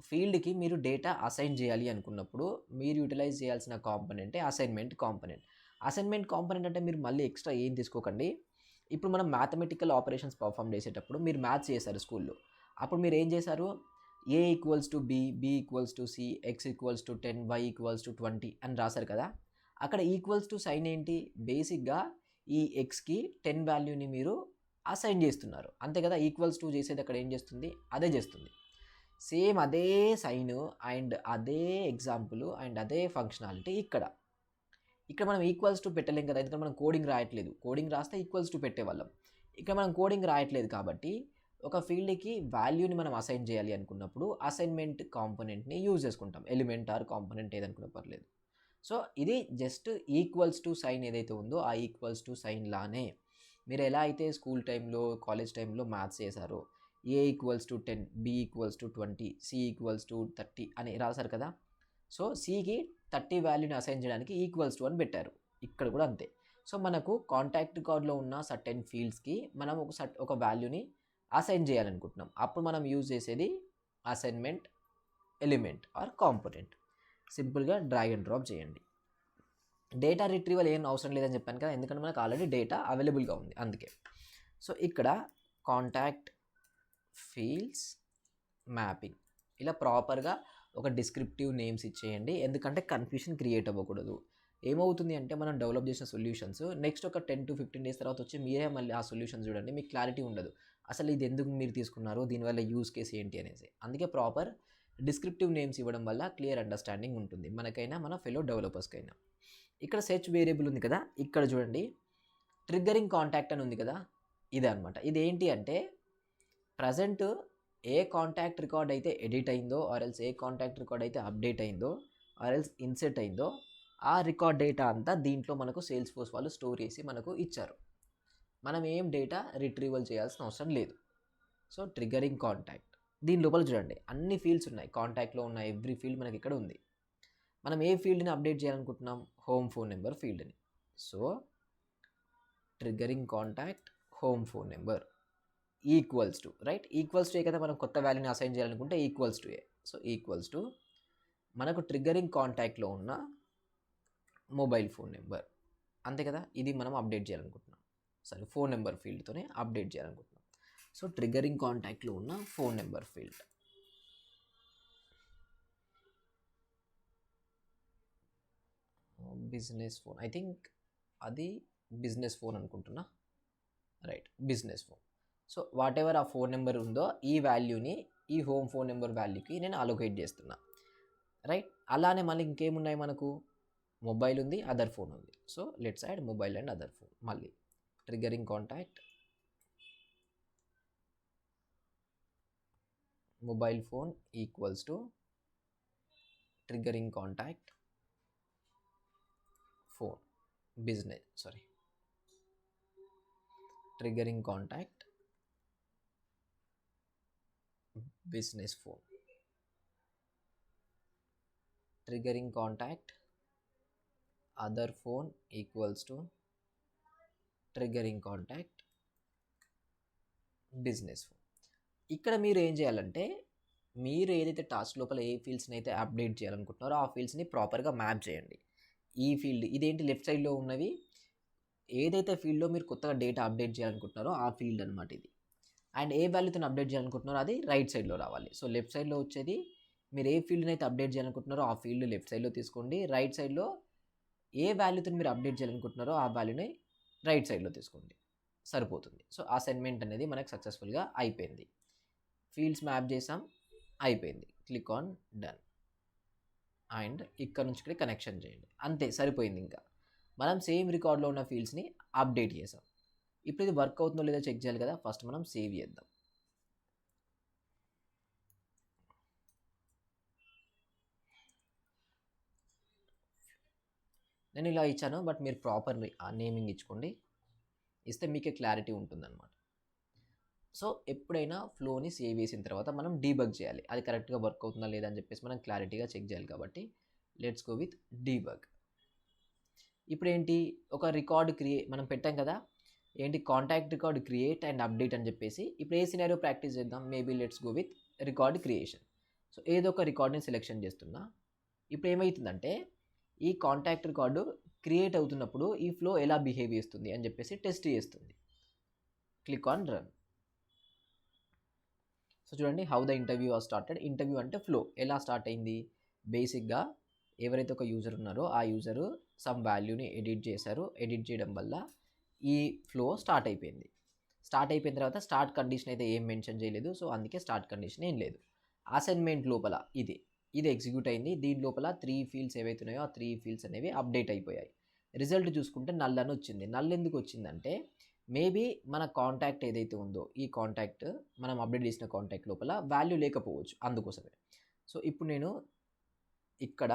ఫీల్డ్కి మీరు డేటా అసైన్ చేయాలి అనుకున్నప్పుడు మీరు యూటిలైజ్ చేయాల్సిన కాంపోనెంటే అసైన్మెంట్ కాంపోనెంట్. అసైన్మెంట్ కాంపోనెంట్ అంటే మీరు మళ్ళీ ఎక్స్ట్రా ఏం తీసుకోకండి. ఇప్పుడు మనం మ్యాథమెటికల్ ఆపరేషన్స్ పర్ఫామ్ చేసేటప్పుడు మీరు మ్యాథ్స్ చేశారు స్కూల్లో, అప్పుడు మీరు ఏం చేశారు, a equals to b, b equals to c, x equals to 10, y equals to 20 అని రాశారు కదా. అక్కడ ఈక్వల్స్ టు సైన్ ఏంటి, బేసిక్గా ఈ ఎక్స్కి 10 వాల్యూని మీరు అసైన్ చేస్తున్నారు, అంతే కదా. ఈక్వల్స్ టు చేసేది అక్కడ ఏం చేస్తుంది, అదే చేస్తుంది. సేమ్ అదే సైన్ అండ్ అదే ఎగ్జాంపుల్ అండ్ అదే ఫంక్షనాలిటీ ఇక్కడ మనం ఈక్వల్స్ టు పెట్టలేం కదా, ఎందుకంటే మనం కోడింగ్ రాయట్లేదు. కోడింగ్ రాస్తే ఈక్వల్స్ టు పెట్టేవాళ్ళం. ఇక్కడ మనం కోడింగ్ రాయట్లేదు కాబట్టి ఒక ఫీల్డ్కి వాల్యూని మనం అసైన్ చేయాలి అనుకున్నప్పుడు అసైన్మెంట్ కాంపోనెంట్ని యూజ్ చేసుకుంటాం. ఎలిమెంట్ ఆర్ కాంపోనెంట్ ఏదనుకున్నా పర్లేదు. సో ఇది జస్ట్ ఈక్వల్స్ టు సైన్ ఏదైతే ఉందో ఆ ఈక్వల్స్ టు సైన్ లానే మీరు ఎలా అయితే స్కూల్ టైంలో, కాలేజ్ టైంలో మ్యాథ్స్ చేశారో, a equals to 10, b equals to 20, c equals to 30 అని రాశారు కదా. సో cకి 30 వాల్యూని అసైన్ చేయడానికి ఈక్వల్స్ టు అని పెట్టారు. ఇక్కడ కూడా అంతే. సో మనకు కాంటాక్ట్ రికార్డ్లో ఉన్న సర్టెన్ ఫీల్డ్స్కి మనం ఒక వాల్యూని అసైన్ చేయాలనుకుంటున్నాం. అప్పుడు మనం యూజ్ చేసేది అసైన్మెంట్ ఎలిమెంట్ ఆర్ కాంపోనెంట్. సింపుల్గా డ్రాగ్ అండ్ డ్రాప్ చేయండి. డేటా రిట్రీవల్ ఏం అవసరం లేదని చెప్పాను కదా, ఎందుకంటే మనకు ఆల్రెడీ డేటా అవైలబుల్గా ఉంది అందుకే. సో ఇక్కడ కాంటాక్ట్ ఫీల్డ్స్ మ్యాపింగ్ ఇలా ప్రాపర్గా ఒక డిస్క్రిప్టివ్ నేమ్స్ ఇచ్చేయండి, ఎందుకంటే కన్ఫ్యూషన్ క్రియేట్ అవ్వకూడదు. ఏమవుతుంది అంటే మనం డెవలప్ చేసిన సొల్యూషన్స్ నెక్స్ట్ ఒక 10 to 15 డేస్ తర్వాత వచ్చి మీరే మళ్ళీ ఆ సొల్యూషన్ చూడండి, మీకు క్లారిటీ ఉండదు అసలు ఇది ఎందుకు మీరు తీసుకున్నారు, దీనివల్ల యూజ్ కేస్ ఏంటి అనేసి. అందుకే ప్రాపర్ డిస్క్రిప్టివ్ నేమ్స్ ఇవ్వడం వల్ల క్లియర్ అండర్స్టాండింగ్ ఉంటుంది మనకైనా మన ఫెలో డెవలపర్స్కైనా. ఇక్కడ సెర్చ్ వేరియబుల్ ఉంది కదా, ఇక్కడ చూడండి ట్రిగ్గరింగ్ కాంటాక్ట్ అని ఉంది కదా, ఇదే అనమాట. ఇది ఏంటి అంటే ప్రజెంట్ ఏ కాంటాక్ట్ రికార్డ్ అయితే ఎడిట్ అయిందో or else A contact record అయితే అప్డేట్ అయిందో ఆర్ ఎల్స్ ఇన్సెట్ అయిందో ఆ రికార్డ్ డేటా అంతా దీంట్లో మనకు సేల్స్ ఫోర్స్ వాళ్ళు స్టోర్ చేసి మనకు ఇచ్చారు. మనం ఏం డేటా రిట్రీవల్ చేయాల్సిన అవసరం లేదు. సో ట్రిగ్గరింగ్ కాంటాక్ట్ దీని లోపల చూడండి అన్ని ఫీల్డ్స్ ఉన్నాయి, కాంటాక్ట్లో ఉన్న ఎవ్రీ ఫీల్డ్ మనకి ఇక్కడ ఉంది. మనం ఏ ఫీల్డ్ని అప్డేట్ చేయాలనుకుంటున్నాం, హోమ్ ఫోన్ నెంబర్ ఫీల్డ్ని. So triggering contact home phone number equals to, right, equals to ఏ కదా మనం కొత్త వాల్యూని అసైన్ చేయాలనుకుంటే ఈక్వల్స్ టు ఏ. సో ఈక్వల్స్ టు మనకు ట్రిగ్గరింగ్ కాంటాక్ట్లో ఉన్న మొబైల్ ఫోన్ నెంబర్, అంతే కదా. ఇది మనం అప్డేట్ చేయాలనుకుంటున్నాం, సరే ఫోన్ నెంబర్ ఫీల్డ్తోనే అప్డేట్ చేయాలనుకుంటున్నాం. సో ట్రిగ్గరింగ్ కాంటాక్ట్లో ఉన్న phone number field business phone, I think అది బిజినెస్ ఫోన్ అనుకుంటున్నా, right, business phone. So what ever ఆ ఫోన్ నెంబర్ ఉందో ఈ వాల్యూని ఈ హోమ్ ఫోన్ నెంబర్ వాల్యూకి నేను అలొకేట్ చేస్తున్నా, రైట్. అలానే మళ్ళీ ఇంకేమున్నాయి మనకు, మొబైల్ ఉంది, అదర్ ఫోన్ ఉంది. So let's add mobile and other phone. మళ్ళీ triggering contact mobile phone equals to triggering contact phone business, sorry, triggering contact business phone, triggering contact other phone equals to triggering contact business phone. ఇక్కడ మీరు ఏం చేయాలంటే, మీరు ఏదైతే task లోపల ఏ ఫీల్డ్స్ని అయితే update చేయాలనుకుంటున్నారో ఆ ఫీల్డ్స్ని ప్రాపర్గా మ్యాప్ చేయండి. ఈ ఫీల్డ్ ఇదేంటి, లెఫ్ట్ సైడ్లో ఉన్నవి ఏదైతే ఫీల్డ్లో మీరు కొత్తగా డేటా అప్డేట్ చేయాలనుకుంటున్నారో ఆ ఫీల్డ్ అనమాట ఇది. అండ్ ఏ వాల్యూతో అప్డేట్ చేయాలనుకుంటున్నారో అది రైట్ సైడ్లో రావాలి. సో లెఫ్ట్ సైడ్లో వచ్చేది మీరు ఏ ఫీల్డ్ని అయితే అప్డేట్ చేయాలనుకుంటున్నారో ఆ ఫీల్డ్ లెఫ్ట్ సైడ్లో తీసుకోండి. రైట్ సైడ్లో ఏ వాల్యూతో మీరు అప్డేట్ చేయాలనుకుంటున్నారో ఆ వాల్యూని రైట్ సైడ్లో తీసుకోండి, సరిపోతుంది. సో అసైన్మెంట్ అనేది మనకు సక్సెస్ఫుల్గా అయిపోయింది. ఫీల్డ్స్ మ్యాప్ చేసాం, అయిపోయింది. క్లిక్ ఆన్ డన్ అండ్ ఇక్కడ నుంచి ఇక్కడ కనెక్షన్ చేయండి, అంతే, సరిపోయింది. ఇంకా మనం సేమ్ రికార్డ్లో ఉన్న ఫీల్డ్స్ని అప్డేట్ చేసాం. ఇప్పుడు ఇది వర్క్ అవుతుందో లేదో చెక్ చేయాలి కదా, ఫస్ట్ మనం సేవ్ చేద్దాం. నేను ఇలా ఇచ్చాను, బట్ మీరు ప్రాపర్ నేమింగ్ ఇచ్చుకోండి, ఇస్తే మీకే క్లారిటీ ఉంటుందన్నమాట. సో ఎప్పుడైనా ఫ్లోని సేవ్ చేసిన తర్వాత మనం డీబగ్ చేయాలి, అది కరెక్ట్గా వర్క్ అవుతుందా లేదా అని చెప్పేసి మనం క్లారిటీగా చెక్ చేయాలి. కాబట్టి లెట్స్ గో విత్ డీబగ్. ఇప్పుడు ఏంటి, ఒక రికార్డ్ మనం పెట్టాం కదా, ఏంటి, contact record create and update అని చెప్పేసి. ఇప్పుడు ఏ సినారియో ప్రాక్టీస్ చేద్దాం, maybe let's go with record creation. So ఏదో ఒక రికార్డ్ని సెలెక్షన్ చేస్తున్నా. ఇప్పుడు ఏమవుతుందంటే, ఈ కాంటాక్ట్ రికార్డు క్రియేట్ అవుతున్నప్పుడు ఈ ఫ్లో ఎలా బిహేవ్ చేస్తుంది అని చెప్పేసి టెస్ట్ చేస్తుంది. Click on run. సో చూడండి, how the interview was started. Interview అంటే ఫ్లో ఎలా స్టార్ట్ అయింది. బేసిక్గా ఎవరైతే ఒక యూజర్ ఉన్నారో ఆ యూజరు సమ్ వాల్యూని ఎడిట్ చేశారు, ఎడిట్ చేయడం వల్ల ఈ ఫ్లో స్టార్ట్ అయిపోయింది. స్టార్ట్ అయిపోయిన తర్వాత స్టార్ట్ కండిషన్ అయితే ఏం మెన్షన్ చేయలేదు, సో అందుకే స్టార్ట్ కండిషన్ ఏం లేదు. అసైన్మెంట్ లోపల ఇది ఎగ్జిక్యూట్ అయింది. దీని లోపల 3 ఫీల్డ్స్ ఏవైతే ఉన్నాయో ఆ 3 ఫీల్డ్స్ అనేవి అప్డేట్ అయిపోయాయి. రిజల్ట్ చూసుకుంటే నల్ అని వచ్చింది. నల్ ఎందుకు వచ్చిందంటే, మేబీ మన కాంటాక్ట్ ఏదైతే ఉందో ఈ కాంటాక్ట్ మనం అప్డేట్ చేసిన కాంటాక్ట్ లోపల వాల్యూ లేకపోవచ్చు, అందుకోసమే. సో ఇప్పుడు నేను ఇక్కడ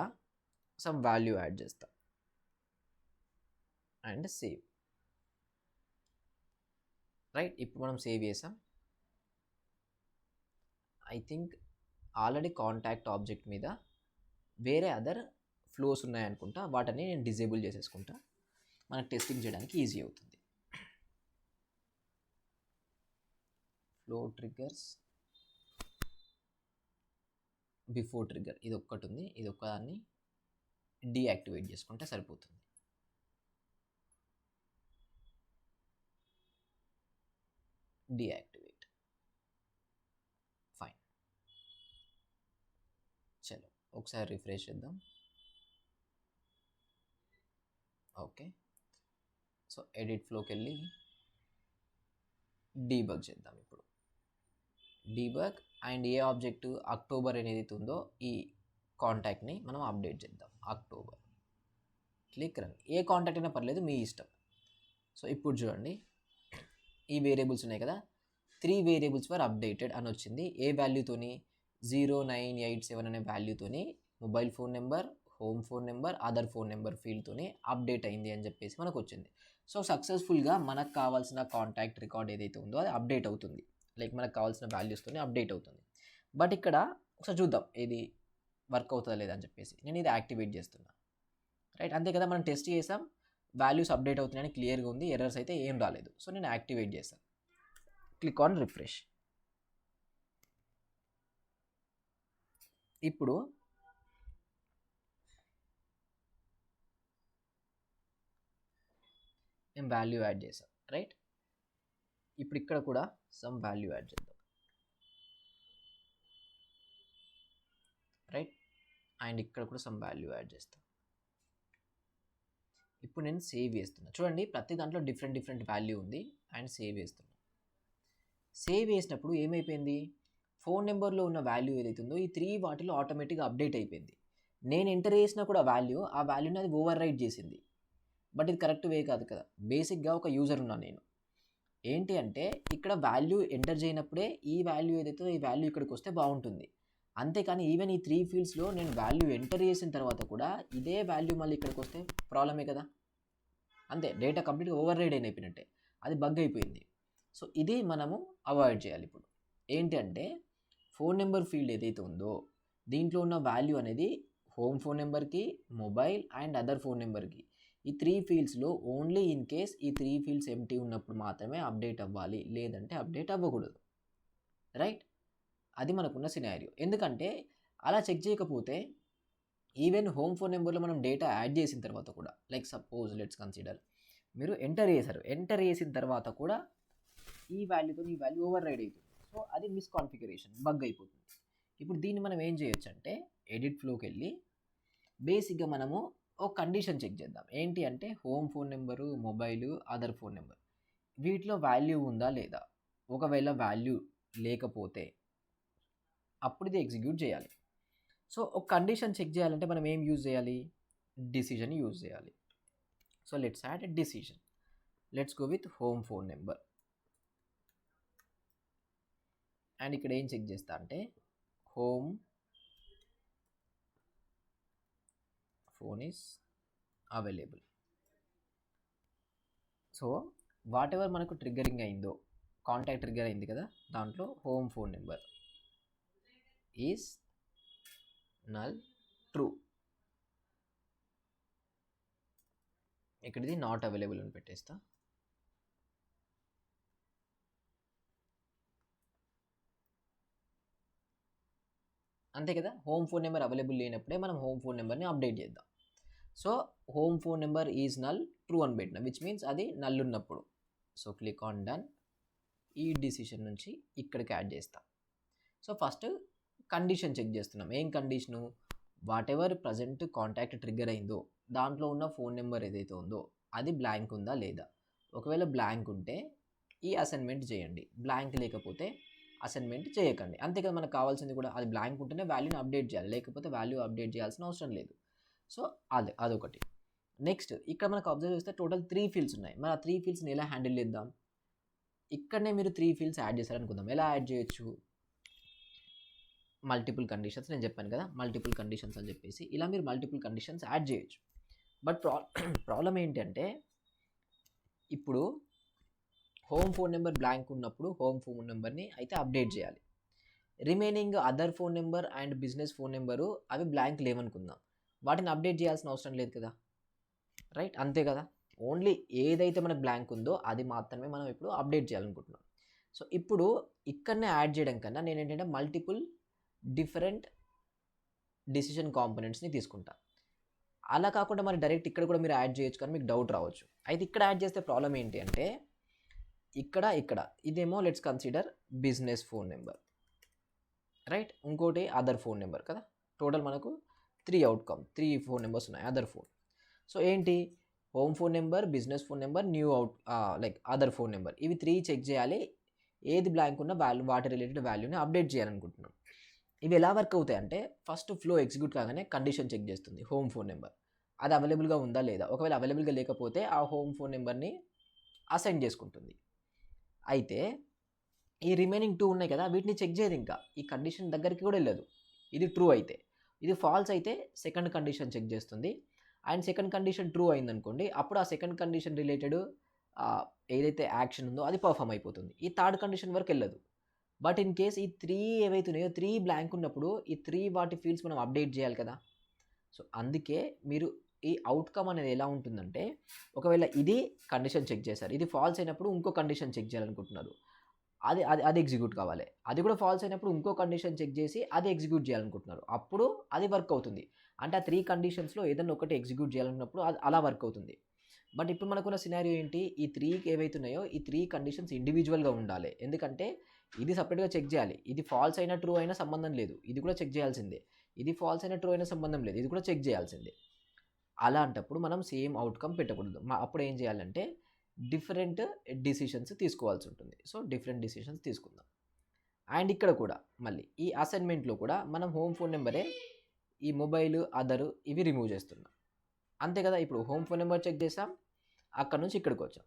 సమ్ వాల్యూ యాడ్ చేస్తా అండ్ సేవ్. రైట్, ఇప్పుడు మనం సేవ్ చేసాం. I think already contact object మీద వేరే అదర్ ఫ్లోస్ ఉన్నాయనుకుంటా, వాటిని నేను డిజేబుల్ చేసేసుకుంటా, మనకు టెస్టింగ్ చేయడానికి ఈజీ అవుతుంది. ఫ్లో ట్రిగ్గర్స్ బిఫోర్ ట్రిగ్గర్ ఇది ఒక్కటి ఉంది, ఇది ఒక్కదాన్ని డీయాక్టివేట్ చేసుకుంటే సరిపోతుంది. Deactivate, fine. చలో ఒకసారి రిఫ్రెష్ చేద్దాం. ఓకే, సో ఎడిట్ ఫ్లోకి వెళ్ళి డీబగ్ చేద్దాం. ఇప్పుడు డీబగ్ అండ్ ఏ ఆబ్జెక్ట్ అక్టోబర్ అనేది ఉందో ఈ కాంటాక్ట్ని మనం అప్డేట్ చేద్దాం. October, click run. ఏ కాంటాక్ట్ అయినా పర్లేదు, మీ ఇష్టం. సో ఇప్పుడు చూడండి, ఈ వేరియబుల్స్ ఉన్నాయి కదా, 3 వేరియబుల్స్ వర్ అప్డేటెడ్ అని వచ్చింది. ఏ వాల్యూతోని, 0987 అనే వాల్యూతోని mobile phone number, home phone number, other phone number ఫీల్డ్తోని అప్డేట్ అయింది అని చెప్పేసి మనకు వచ్చింది. సో సక్సెస్ఫుల్గా మనకు కావాల్సిన కాంటాక్ట్ రికార్డ్ ఏదైతే ఉందో అది అప్డేట్ అవుతుంది, లైక్ మనకు కావాల్సిన వాల్యూస్తోని అప్డేట్ అవుతుంది. బట్ ఇక్కడ ఒకసారి చూద్దాం ఏది వర్క్ అవుతుందా లేదా అని చెప్పేసి. నేను ఇది యాక్టివేట్ చేస్తున్నా, రైట్, అంతే కదా. మనం టెస్ట్ చేసాం, వాల్యూస్ అప్డేట్ అవుతున్నాయని క్లియర్గా ఉంది, ఎర్రర్స్ అయితే ఏం రాలేదు. సో నేను యాక్టివేట్ చేశాను. Click on refresh. ఇప్పుడు మేము వాల్యూ యాడ్ చేసాం, రైట్. ఇప్పుడు ఇక్కడ కూడా సమ్ వాల్యూ యాడ్ చేద్దాం, రైట్. అండ్ ఇక్కడ కూడా సమ్ వాల్యూ యాడ్ చేస్తాం. ఇప్పుడు నేను సేవ్ చేస్తున్నా. చూడండి ప్రతి దాంట్లో డిఫరెంట్ వాల్యూ ఉంది అండ్ సేవ్ చేస్తున్నా. సేవ్ చేసినప్పుడు ఏమైపోయింది, ఫోన్ నెంబర్లో ఉన్న వాల్యూ ఏదైతే ఉందో ఈ 3 వాటిలో ఆటోమేటిక్గా అప్డేట్ అయిపోయింది. నేను ఎంటర్ చేసిన కూడా ఆ వాల్యూని అది ఓవర్ రైట్ చేసింది. బట్ ఇది కరెక్ట్ వే కాదు కదా. బేసిక్గా ఒక యూజర్ ఉన్నా నేను, ఏంటి అంటే ఇక్కడ వాల్యూ ఎంటర్ చేయనప్పుడే ఈ వాల్యూ ఏదైతే ఈ వాల్యూ ఇక్కడికి వస్తే బాగుంటుంది. అంతేకాని ఈవెన్ ఈ 3 ఫీల్డ్స్లో నేను వాల్యూ ఎంటర్ చేసిన తర్వాత కూడా ఇదే వాల్యూ మళ్ళీ ఇక్కడికి వస్తే ప్రాబ్లమే కదా. అంతే, డేటా కంప్లీట్గా ఓవర్ రైడ్ అయిపోయినట్టే, అది బగ్ అయిపోయింది. సో ఇది మనము అవాయిడ్ చేయాలి. ఇప్పుడు ఏంటి అంటే ఫోన్ నెంబర్ ఫీల్డ్ ఏదైతే ఉందో దీంట్లో ఉన్న వాల్యూ అనేది హోమ్ ఫోన్ నెంబర్కి, మొబైల్ అండ్ అదర్ ఫోన్ నెంబర్కి, ఈ 3 ఫీల్డ్స్లో ఓన్లీ ఇన్ కేస్ ఈ 3 ఫీల్డ్స్ ఎంటీ ఉన్నప్పుడు మాత్రమే అప్డేట్ అవ్వాలి, లేదంటే అప్డేట్ అవ్వకూడదు. రైట్, అది మనకున్న సినారియో. ఎందుకంటే అలా చెక్ చేయకపోతే ఈవెన్ హోమ్ ఫోన్ నెంబర్లో మనం డేటా యాడ్ చేసిన తర్వాత కూడా, లైక్ సపోజ్ లెట్స్ కన్సిడర్ మీరు ఎంటర్ చేసిన తర్వాత కూడా ఈ వాల్యూతో ఈ వాల్యూ ఓవర్ రైడ్ అవుతుంది. సో అది మిస్కాన్ఫిగరేషన్, బగ్ అయిపోతుంది. ఇప్పుడు దీన్ని మనం ఏం చేయొచ్చు అంటే ఎడిట్ ఫ్లోకి వెళ్ళి బేసిక్గా మనము ఒక కండిషన్ చెక్ చేద్దాం. ఏంటి అంటే home phone number, mobile, other phone number వీటిలో వాల్యూ ఉందా లేదా. ఒకవేళ వాల్యూ లేకపోతే అప్పుడు ఇది ఎగ్జిక్యూట్ చేయాలి. సో ఒక కండిషన్ చెక్ చేయాలంటే మనం ఏం యూజ్ చేయాలి, డిసిజన్ యూజ్ చేయాలి. So let's add a decision. Let's go with home phone number. And ఇక్కడ ఏం చెక్ చేస్తా అంటే home phone is available. So what ever మనకు ట్రిగ్గరింగ్ అయిందో, కాంటాక్ట్ ట్రిగ్గర్ అయింది కదా, దాంట్లో home phone number is null true. ఇక్కడ ఇది నాట్ అవైలబుల్ అని పెట్టేస్తా. అంతే కదా, హోమ్ ఫోన్ నెంబర్ అవైలబుల్ లేనప్పుడే మనం హోమ్ ఫోన్ నెంబర్ని అప్డేట్ చేద్దాం. So home phone number is null true అని పెట్టిన, విచ్ మీన్స్ అది నల్ ఉన్నప్పుడు. So click on done. ఈ డిసిషన్ నుంచి ఇక్కడికి యాడ్ చేస్తాం. సో ఫస్ట్ కండిషన్ చెక్ చేస్తున్నాం. ఏం condition, what ever present contact trigger అయిందో దాంట్లో ఉన్న ఫోన్ నెంబర్ ఏదైతే ఉందో అది బ్లాంక్ ఉందా లేదా. ఒకవేళ బ్లాంక్ ఉంటే ఈ అసైన్మెంట్ చేయండి, బ్లాంక్ లేకపోతే అసైన్మెంట్ చేయకండి. అంతేకాదు మనకు కావాల్సింది కూడా అది బ్లాంక్ ఉంటేనే వాల్యూని అప్డేట్ చేయాలి, లేకపోతే వాల్యూ అప్డేట్ చేయాల్సిన అవసరం లేదు. సో అదొకటి. నెక్స్ట్ ఇక్కడ మనకు అబ్జర్వ్ చేస్తే టోటల్ 3 ఫీల్డ్స్ ఉన్నాయి. మరి ఆ 3 ఫీల్డ్స్ని ఎలా హ్యాండిల్ చేద్దాం. ఇక్కడనే మీరు 3 ఫీల్డ్స్ యాడ్ చేశారనుకుందాం. ఎలా యాడ్ చేయొచ్చు, మల్టిపుల్ కండిషన్స్, నేను చెప్పాను కదా మల్టిపుల్ కండిషన్స్ అని చెప్పేసి, ఇలా మీరు మల్టిపుల్ కండిషన్స్ యాడ్ చేయొచ్చు. బట్ ప్రాబ్లం ఏంటంటే ఇప్పుడు హోమ్ ఫోన్ నెంబర్ బ్లాంక్ ఉన్నప్పుడు హోమ్ ఫోన్ నెంబర్ని అయితే అప్డేట్ చేయాలి. Remaining other phone number and business phone number అవి బ్లాంక్ లేవనుకుందాం, వాటిని అప్డేట్ చేయాల్సిన అవసరం లేదు కదా. రైట్, అంతే కదా. ఓన్లీ ఏదైతే మనకు బ్లాంక్ ఉందో అది మాత్రమే మనం ఇప్పుడు అప్డేట్ చేయాలనుకుంటున్నాం. సో ఇప్పుడు ఇక్కడనే యాడ్ చేయడం కన్నా నేను ఏంటంటే మల్టిపుల్ డిఫరెంట్ డిసిషన్ కాంపోనెంట్స్ని తీసుకుంటా. అలా కాకుండా మరి డైరెక్ట్ ఇక్కడ కూడా మీరు యాడ్ చేయొచ్చు, కానీ మీకు డౌట్ రావచ్చు. అయితే ఇక్కడ యాడ్ చేస్తే ప్రాబ్లం ఏంటి అంటే ఇక్కడ ఇదేమో let's consider business phone number, right, ఇంకోటి అదర్ ఫోన్ నెంబర్ కదా. టోటల్ మనకు 3 ఫోన్ నెంబర్స్ ఉన్నాయి అదర్ ఫోన్. సో ఏంటి, home phone number, business phone number, like other phone number, ఇవి 3 చెక్ చేయాలి. ఏది బ్లాంక్ ఉన్న వాటి రిలేటెడ్ వాల్యూని అప్డేట్ చేయాలనుకుంటున్నాం. ఇవి ఎలా వర్క్ అవుతాయి అంటే ఫస్ట్ ఫ్లో ఎగ్జిక్యూట్ కాగానే కండిషన్ చెక్ చేస్తుంది హోమ్ ఫోన్ నెంబర్, అది అవైలబుల్గా ఉందా లేదా. ఒకవేళ అవైలబుల్గా లేకపోతే ఆ హోమ్ ఫోన్ నెంబర్ని అసైన్ చేసుకుంటుంది. అయితే ఈ రిమైనింగ్ 2 ఉన్నాయి కదా, వీటిని చెక్ చేయదు, ఇంకా ఈ కండిషన్ దగ్గరికి కూడా వెళ్ళదు. ఇది ట్రూ అయితే, ఇది ఫాల్స్ అయితే సెకండ్ కండిషన్ చెక్ చేస్తుంది. అండ్ సెకండ్ కండిషన్ ట్రూ అయిందనుకోండి, అప్పుడు ఆ సెకండ్ కండిషన్ రిలేటెడ్ ఏదైతే యాక్షన్ ఉందో అది పర్ఫామ్ అయిపోతుంది. ఈ థర్డ్ కండిషన్ వరకు వెళ్ళదు. బట్ ఇన్ కేస్ ఈ 3 ఏవైతున్నాయో 3 బ్లాంక్ ఉన్నప్పుడు ఈ 3 వాటి ఫీల్డ్స్ మనం అప్డేట్ చేయాలి కదా. సో అందుకే మీరు ఈ అవుట్కమ్ అనేది ఎలా ఉంటుందంటే, ఒకవేళ ఇది కండిషన్ చెక్ చేశారు, ఇది ఫాల్స్ అయినప్పుడు ఇంకో కండిషన్ చెక్ చేయాలనుకుంటున్నారు, అది ఎగ్జిక్యూట్ కావాలి. అది కూడా ఫాల్స్ అయినప్పుడు ఇంకో కండిషన్ చెక్ చేసి అది ఎగ్జిక్యూట్ చేయాలనుకుంటున్నారు, అప్పుడు అది వర్క్ అవుతుంది. అంటే ఆ 3 కండిషన్స్లో ఏదైనా ఒకటి ఎగ్జిక్యూట్ చేయాలనుకున్నప్పుడు అది అలా వర్క్ అవుతుంది. బట్ ఇప్పుడు మనకున్న సినారియో ఏంటి, ఈ 3 ఏవైతున్నాయో ఈ 3 కండిషన్స్ ఇండివిజువల్గా ఉండాలి. ఎందుకంటే ఇది సపరేట్గా చెక్ చేయాలి. ఇది ఫాల్స్ అయినా ట్రూ అయినా సంబంధం లేదు, ఇది కూడా చెక్ చేయాల్సిందే. ఇది ఫాల్స్ అయినా ట్రూ అయినా సంబంధం లేదు, ఇది కూడా చెక్ చేయాల్సిందే. అలాంటప్పుడు మనం సేమ్ అవుట్కమ్ పెట్టకూడదు. అప్పుడు ఏం చేయాలంటే డిఫరెంట్ డిసిషన్స్ తీసుకోవాల్సి ఉంటుంది. సో డిఫరెంట్ డిసిషన్స్ తీసుకుందాం. అండ్ ఇక్కడ కూడా మళ్ళీ ఈ అసైన్మెంట్లో కూడా మనం హోమ్ ఫోన్ నెంబరే ఈ మొబైల్ అదర్ ఇవి రిమూవ్ చేస్తున్నాం. అంతే కదా. ఇప్పుడు హోమ్ ఫోన్ నెంబర్ చెక్ చేసాం, అక్కడ నుంచి ఇక్కడికి వచ్చాం.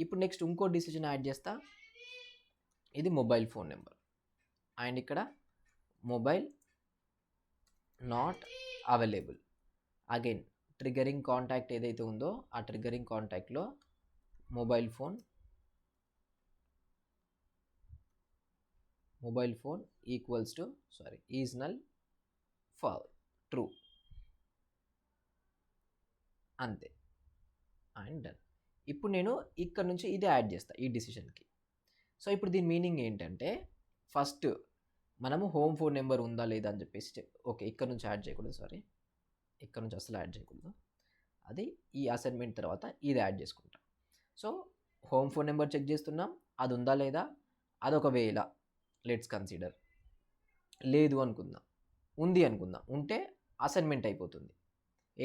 ఇప్పుడు నెక్స్ట్ ఇంకో డిసిషన్ యాడ్ చేస్తా. ఇది మొబైల్ ఫోన్ నెంబర్ అండ్ ఇక్కడ mobile not available. Again triggering contact ఏదైతే ఉందో ఆ ట్రిగరింగ్ కాంటాక్ట్లో mobile phone equals to is null fall true. అంతే అండ్ డన్. ఇప్పుడు నేను ఇక్కడ నుంచి ఇది యాడ్ చేస్తా ఈ డిసిషన్కి. సో ఇప్పుడు దీని మీనింగ్ ఏంటంటే ఫస్ట్ మనము హోమ్ ఫోన్ నెంబర్ ఉందా లేదా అని చెప్పేసి ఓకే ఇక్కడ నుంచి యాడ్ చేయకూడదు, ఇక్కడ నుంచి అసలు యాడ్ చేయకూడదు. అది ఈ అసైన్మెంట్ తర్వాత ఇది యాడ్ చేసుకుంటాం. So home phone number check చేస్తున్నాం, అది ఉందా లేదా. అదొకవేళ లెట్స్ కన్సిడర్ లేదు అనుకుందాం, ఉంది అనుకుందాం. ఉంటే అసైన్మెంట్ అయిపోతుంది.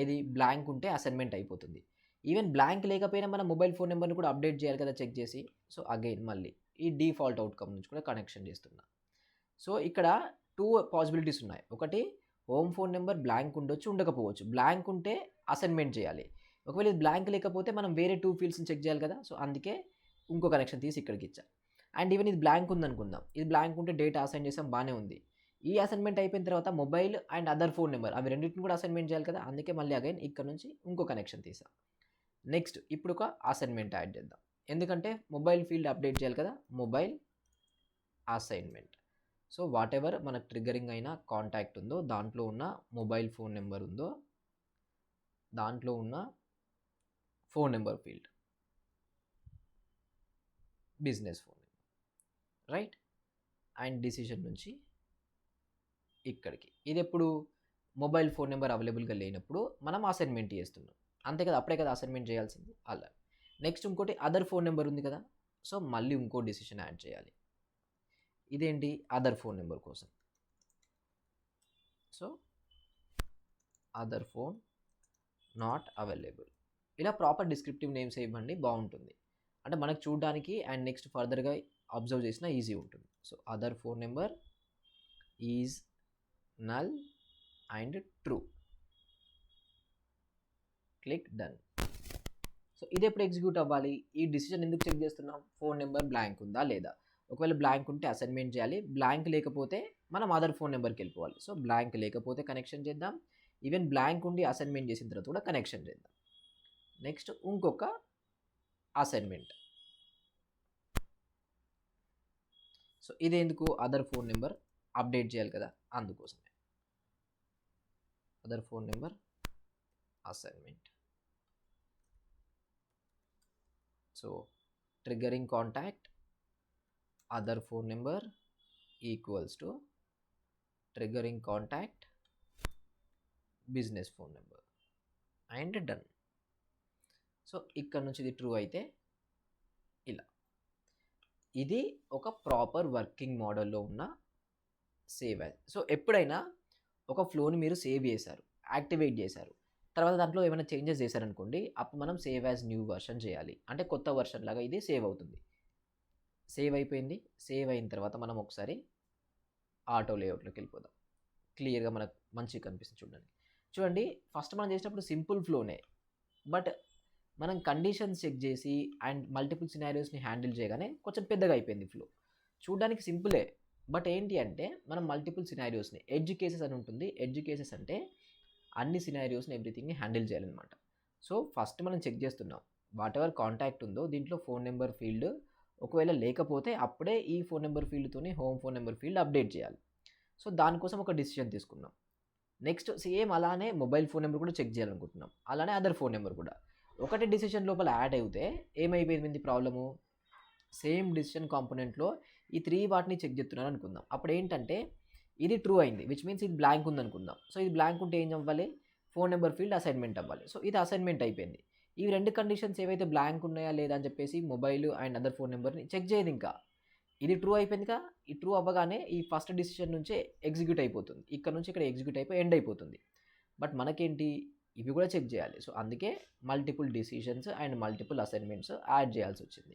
ఏది బ్లాంక్ ఉంటే అసైన్మెంట్ అయిపోతుంది. ఈవెన్ బ్లాంక్ లేకపోయినా మన మొబైల్ ఫోన్ నెంబర్ని కూడా అప్డేట్ చేయాలి కదా చెక్ చేసి. సో అగైన్ మళ్ళీ ఈ డిఫాల్ట్ అవుట్కమ్ నుంచి కూడా కనెక్షన్ చేస్తున్నా. సో ఇక్కడ 2 పాసిబిలిటీస్ ఉన్నాయి. ఒకటి హోమ్ ఫోన్ నెంబర్ బ్లాంక్ ఉండొచ్చు, ఉండకపోవచ్చు. బ్లాంక్ ఉంటే అసైన్మెంట్ చేయాలి. ఒకవేళ ఇది బ్లాంక్ లేకపోతే మనం వేరే 2 ఫీల్డ్స్ని చెక్ చేయాలి కదా. సో అందుకే ఇంకో కనెక్షన్ తీసి ఇక్కడికి ఇచ్చా. అండ్ ఈవెన్ ఇది బ్లాంక్ ఉందనుకుందాం, ఇది బ్లాంక్ ఉంటే డేటా అసైన్ చేసాం, బాగానే ఉంది. ఈ అసైన్మెంట్ అయిపోయిన తర్వాత mobile and other phone number అవి రెండింటిని కూడా అసైన్మెంట్ చేయాలి కదా. అందుకే మళ్ళీ అగైన్ ఇక్కడ నుంచి ఇంకో కనెక్షన్ తీసాం. నెక్స్ట్ ఇప్పుడు ఒక అసైన్మెంట్ యాడ్ చేద్దాం, ఎందుకంటే మొబైల్ ఫీల్డ్ అప్డేట్ చేయాలి కదా. Mobile assignment. So what ever మనకు ట్రిగరింగ్ అయిన కాంటాక్ట్ ఉందో దాంట్లో ఉన్న మొబైల్ ఫోన్ నెంబర్ ఉందో దాంట్లో ఉన్న phone number field business phone number, right. And decision నుంచి ఇక్కడికి. ఇది ఎప్పుడు మొబైల్ ఫోన్ నెంబర్ అవైలబుల్గా లేనప్పుడు మనం అసైన్మెంట్ చేస్తున్నాం, అంతే కదా. అప్పుడే కదా అసైన్మెంట్ చేయాల్సింది. అలా నెక్స్ట్ ఇంకోటి అదర్ ఫోన్ నెంబర్ ఉంది కదా. సో మళ్ళీ ఇంకో డిసిషన్ యాడ్ చేయాలి. ఇదేంటి అదర్ ఫోన్ నెంబర్ కోసం. So other phone not available. ఇలా ప్రాపర్ డిస్క్రిప్టివ్ నేమ్స్ ఇవ్వండి, బాగుంటుంది. అంటే మనకు చూడడానికి అండ్ నెక్స్ట్ ఫర్దర్గా అబ్జర్వ్ చేసినా ఈజీ ఉంటుంది. So other phone number is null and true. Click done. So ఇది ఎప్పుడు ఎగ్జిక్యూట్ అవ్వాలి? ఈ డిసిషన్ ఎందుకు చెక్ చేస్తున్నాం? ఫోన్ నెంబర్ బ్లాంక్ ఉందా లేదా. ఒకవేళ బ్లాంక్ ఉంటే అసైన్మెంట్ చేయాలి, బ్లాంక్ లేకపోతే మనం అదర్ ఫోన్ నెంబర్కి వెళ్ళిపోవాలి. సో బ్లాంక్ లేకపోతే కనెక్షన్ చేద్దాం, ఈవెన్ బ్లాంక్ ఉండి అసైన్మెంట్ చేసిన తర్వాత కూడా కనెక్షన్ చేద్దాం. నెక్స్ట్ ఇంకొక అసైన్మెంట్. సో ఇది ఎందుకు? అదర్ ఫోన్ నెంబర్ అప్డేట్ చేయాలి కదా, అందుకోసమే. Other phone number assignment. So triggering contact other phone number equals to triggering contact business phone number and done. So ఇక్కడ నుంచి ఇది ట్రూ అయితే ఇలా. ఇది ఒక ప్రాపర్ వర్కింగ్ మోడల్లో ఉన్న సేవ్ యాజ్. సో ఎప్పుడైనా ఒక ఫ్లోని మీరు సేవ్ చేశారు, యాక్టివేట్ చేశారు, తర్వాత దాంట్లో ఏమైనా చేంజెస్ చేశారనుకోండి, అప్పుడు మనం సేవ్ యాజ్ న్యూ వర్షన్ చేయాలి. అంటే కొత్త వర్షన్ లాగా ఇది సేవ్ అవుతుంది. సేవ్ అయిపోయింది. సేవ్ అయిన తర్వాత మనం ఒకసారి ఆటో లేఅవుట్లోకి వెళ్ళిపోదాం. క్లియర్గా మనకు మంచిగా కనిపిస్తుంది చూడండి. చూడండి, ఫస్ట్ మనం చేసినప్పుడు సింపుల్ ఫ్లోనే, బట్ మనం కండిషన్స్ చెక్ చేసి అండ్ మల్టిపుల్ సినారియోస్ని హ్యాండిల్ చేయగానే కొంచెం పెద్దగా అయిపోయింది ఫ్లో. చూడడానికి సింపులే, బట్ ఏంటి అంటే మనం మల్టిపుల్ సినారియోస్ని, ఎడ్జ్ కేసెస్ అని ఉంటుంది. ఎడ్జ్ కేసెస్ అంటే అన్ని సినారియోస్ని ఎవ్రీథింగ్ని హ్యాండిల్ చేయాలన్నమాట. సో ఫస్ట్ మనం చెక్ చేస్తున్నాం వాట్ ఎవర్ కాంటాక్ట్ ఉందో దీంట్లో ఫోన్ నెంబర్ ఫీల్డ్ ఒకవేళ లేకపోతే అప్పుడే ఈ ఫోన్ నెంబర్ ఫీల్డ్తోనే home phone number field update చేయాలి. సో దానికోసం ఒక డిసిషన్ తీసుకున్నాం. నెక్స్ట్ సేమ్ అలానే మొబైల్ ఫోన్ నెంబర్ కూడా చెక్ చేయాలనుకుంటున్నాం, అలానే అదర్ ఫోన్ నెంబర్ కూడా. ఒకటి డిసిషన్ లోపల యాడ్ అయితే ఏమైపోయింది ప్రాబ్లము? సేమ్ డిసిషన్ కాంపోనెంట్లో ఈ 3 వాటిని చెక్ చేస్తున్నాను అనుకుందాం. అప్పుడు ఏంటంటే ఇది ట్రూ అయింది, విచ్ మీన్స్ ఇది బ్లాంక్ ఉంది అనుకుందాం. సో ఇది బ్లాంక్ ఉంటే ఏం అవ్వాలి? ఫోన్ నెంబర్ ఫీల్డ్ అసైన్మెంట్ అవ్వాలి. సో ఇది అసైన్మెంట్ అయిపోయింది. ఈ 2 కండిషన్స్ ఏవైతే బ్లాంక్ ఉన్నాయా లేదా అని చెప్పేసి మొబైల్ అండ్ అదర్ ఫోన్ నెంబర్ని చెక్ చేయదు. ఇంకా ఇది ట్రూ అయిపోయిందిగా. ఈ ట్రూ అవ్వగానే ఈ ఫస్ట్ డిసిషన్ నుంచే ఎగ్జిక్యూట్ అయిపోతుంది. ఇక్కడ నుంచి ఇక్కడ ఎగ్జిక్యూట్ అయిపోయి ఎండ్ అయిపోతుంది. బట్ మనకేంటి, ఇవి కూడా చెక్ చేయాలి. సో అందుకే multiple decisions and multiple assignments add చేయాల్సి వచ్చింది.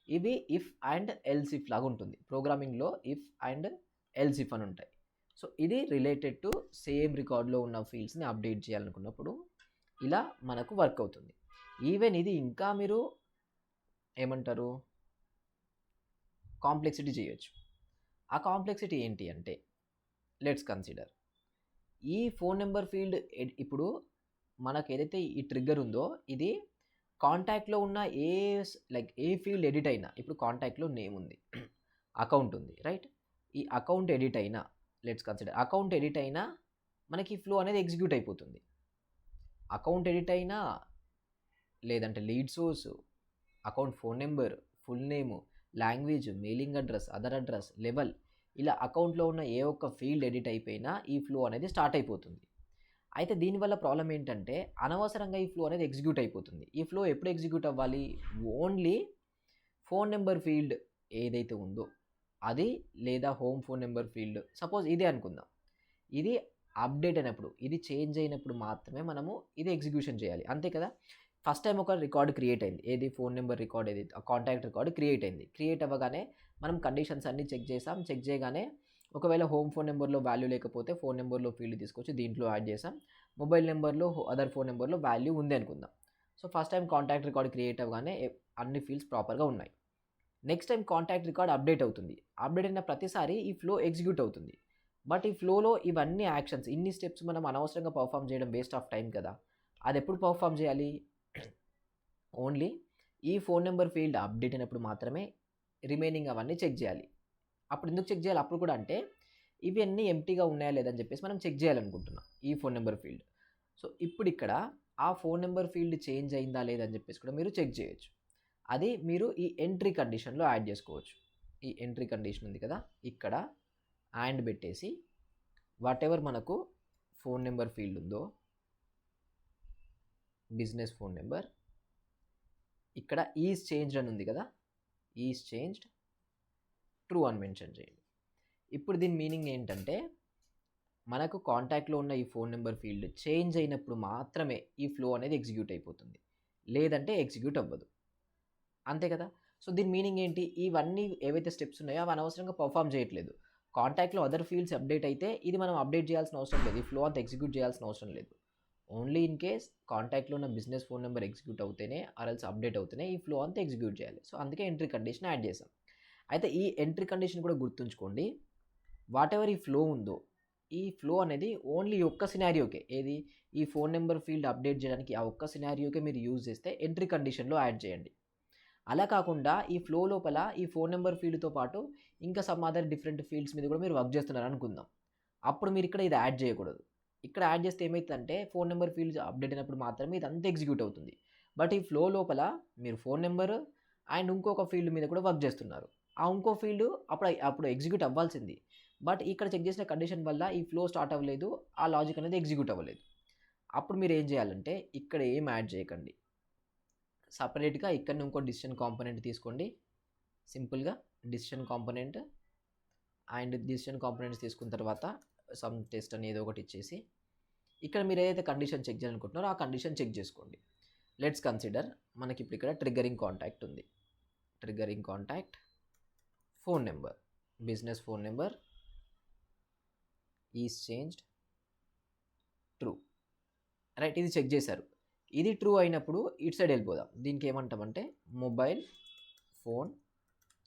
ఇవి ఇఫ్ అండ్ ఎల్స్ ఇఫ్ లాగా ఉంటుంది. ప్రోగ్రామింగ్లో ఇఫ్ అండ్ ఎల్స్ ఇఫ్ అని ఉంటాయి. సో ఇది రిలేటెడ్ టు సేమ్ రికార్డ్లో ఉన్న ఫీల్డ్స్ని అప్డేట్ చేయాలనుకున్నప్పుడు ఇలా మనకు వర్క్ అవుతుంది. ఈవెన్ ఇది ఇంకా మీరు ఏమంటారు కాంప్లెక్సిటీ చేయొచ్చు. ఆ కాంప్లెక్సిటీ ఏంటి అంటే లెట్స్ కన్సిడర్ ఈ ఫోన్ నెంబర్ ఫీల్డ్ ఇప్పుడు మనకు ఏదైతే ఈ ట్రిగ్గర్ ఉందో ఇది కాంటాక్ట్లో ఉన్న ఏ ఫీల్డ్ ఎడిట్ అయినా, ఇప్పుడు కాంటాక్ట్లో నేమ్ ఉంది, అకౌంట్ ఉంది, రైట్? ఈ అకౌంట్ ఎడిట్ అయినా లెట్స్ కన్సిడర్ అకౌంట్ ఎడిట్ అయినా మనకి ఫ్లో అనేది ఎగ్జిక్యూట్ అయిపోతుంది. అకౌంట్ ఎడిట్ అయినా లేదంటే lead source, account phone number, full name, language, mailing address, other address, level, ఇలా అకౌంట్లో ఉన్న ఏ ఒక్క ఫీల్డ్ ఎడిట్ అయిపోయినా ఈ ఫ్లో అనేది స్టార్ట్ అయిపోతుంది. అయితే దీనివల్ల ప్రాబ్లం ఏంటంటే అనవసరంగా ఈ ఫ్లో అనేది ఎగ్జిక్యూట్ అయిపోతుంది. ఈ ఫ్లో ఎప్పుడు ఎగ్జిక్యూట్ అవ్వాలి? ఓన్లీ ఫోన్ నెంబర్ ఫీల్డ్ ఏదైతే ఉందో అది, లేదా home phone number field, suppose ఇదే అనుకుందాం, ఇది అప్డేట్ అయినప్పుడు, ఇది చేంజ్ అయినప్పుడు మాత్రమే మనము ఇది ఎగ్జిక్యూషన్ చేయాలి, అంతే కదా? ఫస్ట్ టైం ఒక రికార్డ్ క్రియేట్ అయింది, ఏది ఫోన్ నెంబర్ రికార్డ్, ఏది కాంటాక్ట్ రికార్డ్ క్రియేట్ అయింది. క్రియేట్ అవ్వగానే మనం కండిషన్స్ అన్నీ చెక్ చేసాం. చెక్ చేయగానే ఒకవేళ హోమ్ ఫోన్ నెంబర్లో వాల్యూ లేకపోతే ఫోన్ నెంబర్లో ఫీల్డ్ తీసుకొచ్చి దీంట్లో యాడ్ చేసాం. మొబైల్ నెంబర్లో అదర్ ఫోన్ నెంబర్లో వాల్యూ ఉంది అనుకుందాం. So first time contact record create అవ్వగానే అన్ని ఫీల్డ్స్ ప్రాపర్గా ఉన్నాయి. Next time contact record update అవుతుంది. అప్డేట్ అయిన ప్రతిసారి ఈ ఫ్లో ఎగ్జిక్యూట్ అవుతుంది. బట్ ఈ ఫ్లోలో ఇవన్నీ యాక్షన్స్, ఇన్ని స్టెప్స్ మనం అనవసరంగా పర్ఫామ్ చేయడం వేస్ట్ ఆఫ్ టైం కదా. అది ఎప్పుడు పర్ఫామ్ చేయాలి? ఓన్లీ ఈ ఫోన్ నెంబర్ ఫీల్డ్ అప్డేట్ అయినప్పుడు మాత్రమే రిమైనింగ్ అవన్నీ చెక్ చేయాలి. అప్పుడు ఎందుకు చెక్ చేయాలి అప్పుడు కూడా అంటే ఇవన్నీ ఎంప్టీగా ఉన్నాయా లేదని చెప్పేసి మనం చెక్ చేయాలనుకుంటున్నాం ఈ ఫోన్ నెంబర్ ఫీల్డ్. సో ఇప్పుడు ఇక్కడ ఆ ఫోన్ నెంబర్ ఫీల్డ్ చేంజ్ అయిందా లేదని చెప్పేసి కూడా మీరు చెక్ చేయొచ్చు. అది మీరు ఈ ఎంట్రీ కండిషన్లో యాడ్ చేసుకోవచ్చు. ఈ ఎంట్రీ కండిషన్ ఉంది కదా, ఇక్కడ అండ్ పెట్టేసి వాట్ ఎవర్ మనకు ఫోన్ నెంబర్ ఫీల్డ్ ఉందో, బిజినెస్ ఫోన్ నెంబర్, ఇక్కడ ఈజ్ చేంజ్డ్ అని ఉంది కదా, ఈజ్ చేంజ్డ్ ట్రూ అని మెన్షన్ చేయండి. ఇప్పుడు దీని మీనింగ్ ఏంటంటే మనకు కాంటాక్ట్లో ఉన్న ఈ ఫోన్ నెంబర్ ఫీల్డ్ చేంజ్ అయినప్పుడు మాత్రమే ఈ ఫ్లో అనేది ఎగ్జిక్యూట్ అయిపోతుంది, లేదంటే ఎగ్జిక్యూట్ అవ్వదు, అంతే కదా. సో దీని మీనింగ్ ఏంటి? ఇవన్నీ ఏవైతే స్టెప్స్ ఉన్నాయో అవి అనవసరంగా పర్ఫామ్ చేయట్లేదు. కాంటాక్ట్లో అదర్ ఫీల్డ్స్ అప్డేట్ అయితే ఇది మనం అప్డేట్ చేయాల్సిన అవసరం లేదు, ఈ ఫ్లో అంతా ఎగ్జిక్యూట్ చేయాల్సిన అవసరం లేదు. ఓన్లీ ఇన్ కేస్ కాంటాక్ట్లో ఉన్న బిజినెస్ ఫోన్ నెంబర్ ఎగ్జిక్యూట్ అవుతేనే ఆర్ఎల్స్ అప్డేట్ అవుతేనే ఈ ఫ్లో అంతా ఎగ్జిక్యూట్ చేయాలి. సో అందుకే ఎంట్రీ కండిషన్ యాడ్ చేసాం. అయితే ఈ ఎంట్రీ కండిషన్ కూడా గుర్తుంచుకోండి, వాట్ ఎవర్ ఈ ఫ్లో ఉందో ఈ ఫ్లో అనేది ఓన్లీ ఒక్క సినారియోకే, ఏది ఈ ఫోన్ నెంబర్ ఫీల్డ్ అప్డేట్ చేయడానికి ఆ ఒక్క సినారియోకే మీరు యూజ్ చేస్తే ఎంట్రీ కండిషన్లో యాడ్ చేయండి. అలా కాకుండా ఈ ఫ్లో లోపల ఈ ఫోన్ నెంబర్ ఫీల్డ్తో పాటు ఇంకా సమ్ అదర్ డిఫరెంట్ ఫీల్డ్స్ మీద కూడా మీరు వర్క్ చేస్తున్నారు అనుకుందాం, అప్పుడు మీరు ఇక్కడ ఇది యాడ్ చేయకూడదు. ఇక్కడ యాడ్ చేస్తే ఏమవుతుందంటే ఫోన్ నెంబర్ ఫీల్డ్ అప్డేట్ అయినప్పుడు మాత్రమే ఇది అంతా ఎగ్జిక్యూట్ అవుతుంది. బట్ ఈ ఫ్లో లోపల మీరు ఫోన్ నెంబర్ అండ్ ఇంకొక ఫీల్డ్ మీద కూడా వర్క్ చేస్తున్నారు. ఆ ఇంకో ఫీల్డ్ అప్పుడు ఎగ్జిక్యూట్ అవ్వాల్సింది, బట్ ఇక్కడ చెక్ చేసిన కండిషన్ వల్ల ఈ ఫ్లో స్టార్ట్ అవ్వలేదు, ఆ లాజిక్ అనేది ఎగ్జిక్యూట్ అవ్వలేదు. అప్పుడు మీరు ఏం చేయాలంటే ఇక్కడ ఏం యాడ్ చేయకండి, సపరేట్గా ఇక్కడ ఇంకో డిసిషన్ కాంపోనెంట్ తీసుకోండి. సింపుల్గా decision component and decision components తీసుకున్న తర్వాత సమ్ టెస్ట్ అని ఏదో ఒకటి ఇచ్చేసి ఇక్కడ మీరు ఏదైతే కండిషన్ చెక్ చేయాలనుకుంటున్నారో ఆ కండిషన్ చెక్ చేసుకోండి. లెట్స్ కన్సిడర్ మనకి ఇప్పుడు ఇక్కడ ట్రిగ్గరింగ్ కాంటాక్ట్ ఉంది. Triggering contact phone number, business phone number is changed true, right? ఇది చెక్ చేశారు. ఇది ట్రూ అయినప్పుడు ఇటు సైడ్ వెళ్ళిపోదాం. దీనికి ఏమంటామంటే mobile phone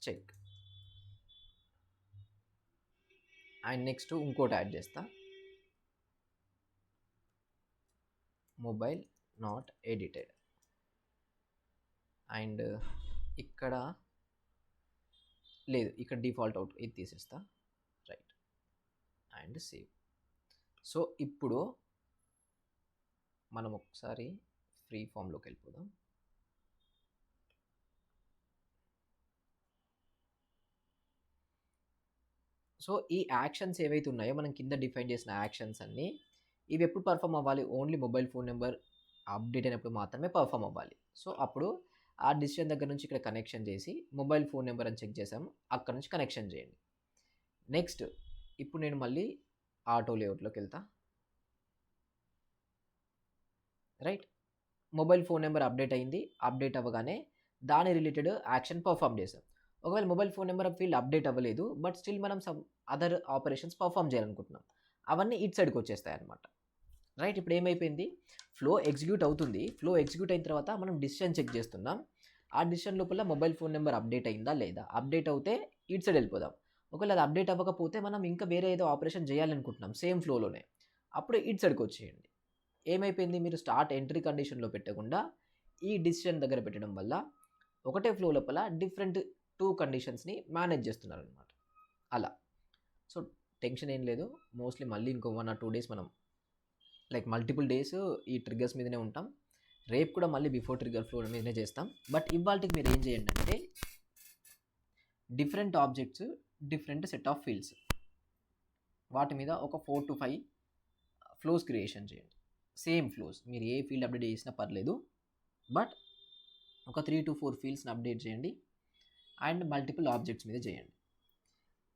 check and next ఇంకోటి యాడ్ చేస్తా, మొబైల్ నాట్ ఎడిటెడ్. అండ్ ఇక్కడ లేదు, ఇక్కడ డిఫాల్ట్ అవుట్, ఇది తీసేస్తా, రైట్? And save. సో ఇప్పుడు మనం ఒకసారి ఫ్రీ ఫామ్లోకి వెళ్ళిపోదాం. సో ఈ యాక్షన్స్ ఏవైతే ఉన్నాయో మనం కింద డిఫైన్ చేసిన యాక్షన్స్ అన్నీ ఇవి ఎప్పుడు పర్ఫామ్ అవ్వాలి? Only mobile phone number update అయినప్పుడు మాత్రమే పర్ఫామ్ అవ్వాలి. సో అప్పుడు ఆ డిసిషన్ దగ్గర నుంచి ఇక్కడ కనెక్షన్ చేసి మొబైల్ ఫోన్ నెంబర్ అని చెక్ చేసాము, అక్కడ నుంచి కనెక్షన్ చేయండి. నెక్స్ట్ ఇప్పుడు నేను మళ్ళీ ఆటో లేఅవుట్లోకి వెళ్తా. Right. Mobile phone number update అయింది. అప్డేట్ అవ్వగానే దాని రిలేటెడ్ యాక్షన్ పర్ఫామ్ చేసాం. ఒకవేళ mobile phone number field update అవ్వలేదు, బట్ స్టిల్ మనం సమ్ అదర్ ఆపరేషన్స్ పర్ఫామ్ చేయాలనుకుంటున్నాం. అవన్నీ ఇటు సైడ్కి వచ్చేస్తాయి అనమాట. రైట్. ఇప్పుడు ఏమైపోయింది, ఫ్లో ఎగ్జిక్యూట్ అవుతుంది. ఫ్లో ఎగ్జిక్యూట్ అయిన తర్వాత మనం డిసిషన్ చెక్ చేస్తున్నాం. ఆ డిసిషన్ లోపల మొబైల్ ఫోన్ నెంబర్ అప్డేట్ అయిందా లేదా, అప్డేట్ అవుతే ఇటు సైడ్ వెళ్ళిపోదాం. ఒకవేళ అది అప్డేట్ అవ్వకపోతే మనం ఇంకా వేరే ఏదో ఆపరేషన్ చేయాలనుకుంటున్నాం సేమ్ ఫ్లోలోనే, అప్పుడు ఇటు సైడ్కి వచ్చేయండి. ఏమైపోయింది, మీరు స్టార్ట్ ఎంట్రీ కండిషన్లో పెట్టకుండా ఈ డిసిషన్ దగ్గర పెట్టడం వల్ల ఒకటే ఫ్లో లోపల డిఫరెంట్ 2 కండిషన్స్ని మేనేజ్ చేస్తున్నారు అనమాట. అలా. సో టెన్షన్ ఏం లేదు. మోస్ట్లీ మళ్ళీ ఇంకో 1 or 2 డేస్ మనం లైక్ మల్టిపుల్ డేస్ ఈ ట్రిగ్గర్స్ మీదనే ఉంటాం. రేపు కూడా మళ్ళీ బిఫోర్ ట్రిగ్గర్ ఫ్లో మీదనే చేస్తాం. బట్ ఇవాళకి మీరు ఏం చేయండి అంటే, different objects, different set of fields, వాటి మీద ఒక 4 to 5 ఫ్లోస్ క్రియేషన్ చేయండి. సేమ్ ఫ్లోస్, మీరు ఏ ఫీల్డ్ అప్డేట్ చేసినా పర్లేదు, బట్ ఒక 3 to 4 ఫీల్డ్స్ని అప్డేట్ చేయండి అండ్ మల్టిపుల్ ఆబ్జెక్ట్స్ మీద చేయండి.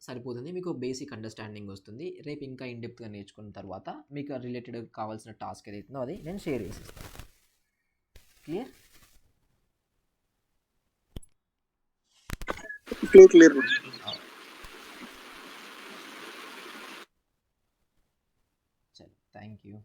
సరిపోతుంది, మీకు బేసిక్ అండర్స్టాండింగ్ వస్తుంది. రేపు ఇంకా ఇన్డెప్త్గా నేర్చుకున్న తర్వాత మీకు రిలేటెడ్ కావాల్సిన టాస్క్ ఏదైతుందో అది నేను షేర్ చేసిస్తాను. క్లియర్? క్లియర్. చలో, థ్యాంక్ యూ.